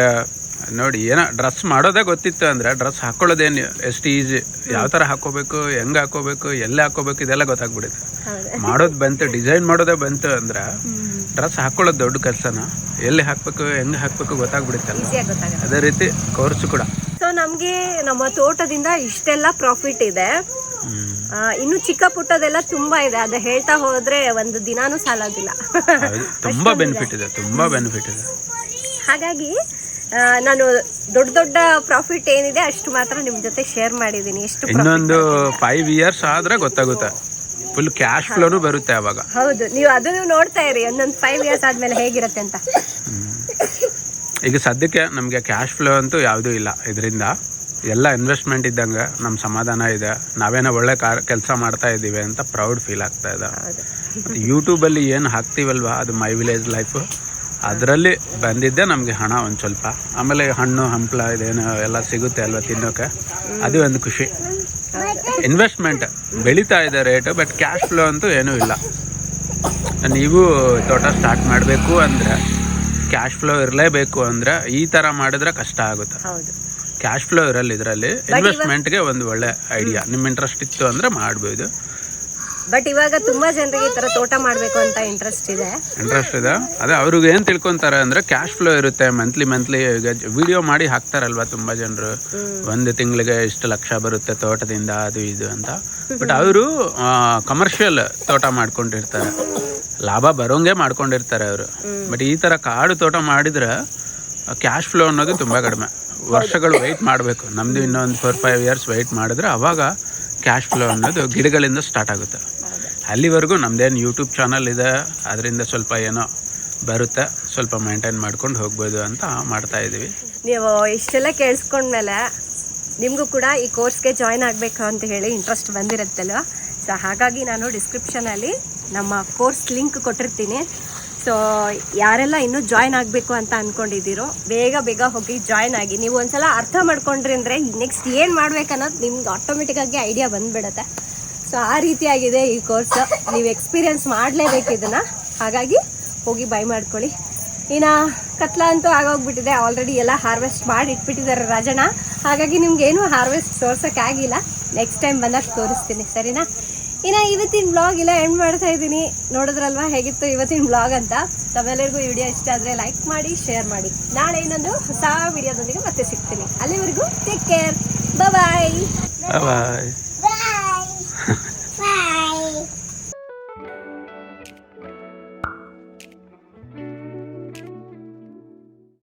ನೋಡಿ, ಏನೋ ಡ್ರೆಸ್ ಮಾಡೋದೇ ಗೊತ್ತಿತ್ತು ಅಂದ್ರೆ ಡ್ರೆಸ್ ಹಾಕೊಳ್ಳೋದೇನು ಎಷ್ಟು ಈಸಿ, ಯಾವ ತರ ಹಾಕೋಬೇಕು, ಹೆಂಗ್ ಹಾಕೋಬೇಕು, ಎಲ್ಲಿ ಹಾಕೋಬೇಕು, ಇದೆಲ್ಲ ಗೊತ್ತಾಗ್ಬಿಡುತ್ತೆ. ಮಾಡೋದು ಬಂತು, ಡಿಸೈನ್ ಮಾಡೋದೇ ಬಂತು ಅಂದ್ರೆ ಡ್ರೆಸ್ ಹಾಕೊಳ್ಳೋದು ದೊಡ್ಡ ಕೆಲಸನ, ಎಲ್ಲಿ ಹಾಕ್ಬೇಕು, ಹೆಂಗ್ ಹಾಕ್ಬೇಕು ಗೊತ್ತಾಗ್ಬಿಡುತ್ತಲ್ಲ. ಅದೇ ರೀತಿ ಕೋರ್ಸ್ ಕೂಡ. ಸೊ ನಮ್ಗೆ ನಮ್ಮ ತೋಟದಿಂದ ಇಷ್ಟೆಲ್ಲ ಪ್ರಾಫಿಟ್ ಇದೆ. ಇನ್ನು ಚಿಕ್ಕ ಪುಟ್ಟದೆಲ್ಲ ತುಂಬಾ ಇದೆ, ಅದು ಹೇಳ್ತಾ ಹೋದ್ರೆ ಒಂದು ದಿನಾನೂ ಸಾಲೋದಿಲ್ಲ. ತುಂಬಾ ಬೆನಿಫಿಟ್ ಇದೆ, ತುಂಬಾ ಬೆನಿಫಿಟ್ ಇದೆ. ಹಾಗಾಗಿ ನಾನು ದೊಡ್ಡ ದೊಡ್ಡ ಪ್ರಾಫಿಟ್ ಏನಿದೆ ಅಷ್ಟು ಮಾತ್ರ ನಿಮ್ ಜೊತೆ ಶೇರ್ ಮಾಡಿದೀನಿ. ಎಷ್ಟು ಇನ್ನೊಂದು 5 years ಆದ್ರೆ ಗೊತ್ತಾಗುತ್ತೆ, ಫುಲ್ ಕ್ಯಾಶ್ ಫ್ಲೋನು ಬರುತ್ತೆ ಅವಾಗ. ಹೌದು, ನೀವು ಅದನ್ನು ನೋಡ್ತಾ ಇರಿ, ಒಂದೊಂದು 5 years ಆದ್ಮೇಲೆ ಹೇಗಿರುತ್ತೆ ಅಂತ. ಈಗ ಸದ್ಯಕ್ಕೆ ನಮಗೆ ಕ್ಯಾಶ್ ಫ್ಲೋ ಅಂತೂ ಯಾವುದೂ ಇಲ್ಲ ಇದರಿಂದ. ಎಲ್ಲ ಇನ್ವೆಸ್ಟ್ಮೆಂಟ್ ಇದ್ದಂಗೆ ನಮ್ಮ ಸಮಾಧಾನ ಇದೆ, ನಾವೇನೋ ಒಳ್ಳೆ ಕೆಲಸ ಮಾಡ್ತಾ ಇದ್ದೀವಿ ಅಂತ ಪ್ರೌಡ್ ಫೀಲ್ ಆಗ್ತಾ ಇದೆ. ಮತ್ತು ಯೂಟ್ಯೂಬಲ್ಲಿ ಏನು ಹಾಕ್ತೀವಲ್ವ, ಅದು ಮೈ ವಿಲೇಜ್ ಲೈಫು, ಅದರಲ್ಲಿ ಬಂದಿದ್ದೆ ನಮಗೆ ಹಣ ಒಂದು ಸ್ವಲ್ಪ. ಆಮೇಲೆ ಹಣ್ಣು ಹಂಪಲ ಇದೇನು ಎಲ್ಲ ಸಿಗುತ್ತೆ ಅಲ್ವ ತಿನ್ನೋಕೆ, ಅದು ಒಂದು ಖುಷಿ. ಇನ್ವೆಸ್ಟ್ಮೆಂಟ್ ಬೆಳೀತಾ ಇದೆ ರೇಟು, ಬಟ್ ಕ್ಯಾಶ್ ಫ್ಲೋ ಅಂತೂ ಏನೂ ಇಲ್ಲ. ನೀವು ತೋಟ ಸ್ಟಾರ್ಟ್ ಮಾಡಬೇಕು ಅಂದರೆ ಕ್ಯಾಶ್ ಫ್ಲೋ ಇರಲೇಬೇಕು ಅಂದರೆ ಈ ಥರ ಮಾಡಿದ್ರೆ ಕಷ್ಟ ಆಗುತ್ತೆ. ಕ್ಯಾಶ್ ಫ್ಲೋ ಇರಲ್ಲ ಇದರಲ್ಲಿ. ಇನ್ವೆಸ್ಟ್ಮೆಂಟ್ಗೆ ಒಂದು ಒಳ್ಳೆ ಐಡಿಯಾ, ನಿಮ್ಮ ಇಂಟ್ರೆಸ್ಟ್ ಇತ್ತು ಅಂದರೆ ಮಾಡ್ಬೋದು. ಬಟ್ ಇವಾಗ ತುಂಬಾ ಜನರಿಗೆ ಈ ತರ ತೋಟ ಮಾಡಬೇಕು ಅಂತ ಇಂಟ್ರೆಸ್ಟ್ ಇದೆ. ಅದೇ ಅವ್ರಿಗೆ ಏನು ತಿಳ್ಕೊಂತಾರೆ ಅಂದರೆ ಕ್ಯಾಶ್ ಫ್ಲೋ ಇರುತ್ತೆ, ಮಂತ್ಲಿ ಈಗ ವಿಡಿಯೋ ಮಾಡಿ ಹಾಕ್ತಾರಲ್ವ ತುಂಬ ಜನರು, ಒಂದು ತಿಂಗಳಿಗೆ ಇಷ್ಟು ಲಕ್ಷ ಬರುತ್ತೆ ತೋಟದಿಂದ ಅದು ಇದು ಅಂತ. ಬಟ್ ಅವರು ಕಮರ್ಷಿಯಲ್ ತೋಟ ಮಾಡ್ಕೊಂಡಿರ್ತಾರೆ, ಲಾಭ ಬರೋಂಗೆ ಮಾಡ್ಕೊಂಡಿರ್ತಾರೆ ಅವರು. ಬಟ್ ಈ ಥರ ಕಾಡು ತೋಟ ಮಾಡಿದ್ರೆ ಕ್ಯಾಶ್ ಫ್ಲೋ ಅನ್ನೋದು ತುಂಬ ಕಡಿಮೆ. ವರ್ಷಗಳು ವೆಯ್ಟ್ ಮಾಡಬೇಕು, ನಮ್ಮದು ಇನ್ನೊಂದು 4-5 years ವೆಯ್ಟ್ ಮಾಡಿದ್ರೆ ಅವಾಗ ಕ್ಯಾಶ್ ಫ್ಲೋ ಅನ್ನೋದು ಗಿಡಗಳಿಂದ ಸ್ಟಾರ್ಟ್ ಆಗುತ್ತೆ. ಅಲ್ಲಿವರೆಗೂ ನಮ್ಮದೇನು ಯೂಟ್ಯೂಬ್ ಚಾನಲ್ ಇದೆ, ಅದರಿಂದ ಸ್ವಲ್ಪ ಏನೋ ಬರುತ್ತೆ, ಸ್ವಲ್ಪ ಮೇಂಟೈನ್ ಮಾಡ್ಕೊಂಡು ಹೋಗ್ಬೋದು ಅಂತ ಮಾಡ್ತಾ ಇದ್ದೀವಿ. ನೀವು ಇಷ್ಟೆಲ್ಲ ಕೇಳಿಸ್ಕೊಂಡ್ಮೇಲೆ ನಿಮಗೂ ಕೂಡ ಈ ಕೋರ್ಸ್ಗೆ ಜಾಯ್ನ್ ಆಗಬೇಕು ಅಂತ ಹೇಳಿ ಇಂಟ್ರೆಸ್ಟ್ ಬಂದಿರುತ್ತಲ್ವ. ಸೊ ಹಾಗಾಗಿ ನಾನು ಡಿಸ್ಕ್ರಿಪ್ಷನಲ್ಲಿ ನಮ್ಮ ಕೋರ್ಸ್ ಲಿಂಕ್ ಕೊಟ್ಟಿರ್ತೀನಿ. ಸೊ ಯಾರೆಲ್ಲ ಇನ್ನೂ ಜಾಯ್ನ್ ಆಗಬೇಕು ಅಂತ ಅಂದ್ಕೊಂಡಿದ್ದೀರೋ ಬೇಗ ಹೋಗಿ ಜಾಯ್ನ್ ಆಗಿ. ನೀವು ಒಂದ್ಸಲ ಅರ್ಥ ಮಾಡ್ಕೊಂಡ್ರಿ ಅಂದರೆ ನೆಕ್ಸ್ಟ್ ಏನು ಮಾಡ್ಬೇಕನ್ನೋದು ನಿಮ್ಗೆ ಆಟೋಮೆಟಿಕ್ಕಾಗಿ ಐಡಿಯಾ ಬಂದುಬಿಡುತ್ತೆ. ಸೊ ಆ ರೀತಿಯಾಗಿದೆ ಈ ಕೋರ್ಸ್, ನೀವು ಎಕ್ಸ್ಪೀರಿಯನ್ಸ್ ಮಾಡಲೇಬೇಕು ಇದನ್ನು. ಹಾಗಾಗಿ ಹೋಗಿ ಬೈ ಮಾಡ್ಕೊಳ್ಳಿ. ಇನ್ನು ಕತ್ಲ ಅಂತೂ ಆಗೋಗ್ಬಿಟ್ಟಿದೆ, ಆಲ್ರೆಡಿ ಎಲ್ಲ ಹಾರ್ವೆಸ್ಟ್ ಮಾಡಿ ಇಟ್ಬಿಟ್ಟಿದ್ದಾರೆ ರಾಜಣ್ಣ. ಹಾಗಾಗಿ ನಿಮ್ಗೇನು ಹಾರ್ವೆಸ್ಟ್ ತೋರ್ಸೋಕ್ಕಾಗಿಲ್ಲ, ನೆಕ್ಸ್ಟ್ ಟೈಮ್ ಬಂದಾಗ ತೋರಿಸ್ತೀನಿ, ಸರಿನಾ? ಇನ್ನು ಇವತ್ತಿನ ಬ್ಲಾಗ್ ಇಲ್ಲ ಎಂಡ್ ಮಾಡ್ತಾ ಇದ್ದೀನಿ. ನೋಡಿದ್ರಲ್ವಾ ಹೇಗಿತ್ತು ಇವತ್ತಿನ ಬ್ಲಾಗ್ ಅಂತ. ತಮ್ಮೆಲ್ಲರಿಗೂ ಈ ವಿಡಿಯೋ ಇಷ್ಟ ಆದರೆ ಲೈಕ್ ಮಾಡಿ, ಶೇರ್ ಮಾಡಿ. ನಾಳೆ ಇನ್ನೊಂದು ಹೊಸ ವಿಡಿಯೋದೊಂದಿಗೆ ಮತ್ತೆ ಸಿಗ್ತೀನಿ. ಅಲ್ಲಿವರೆಗೂ ಟೇಕ್ ಕೇರ್, ಬಾಯ್.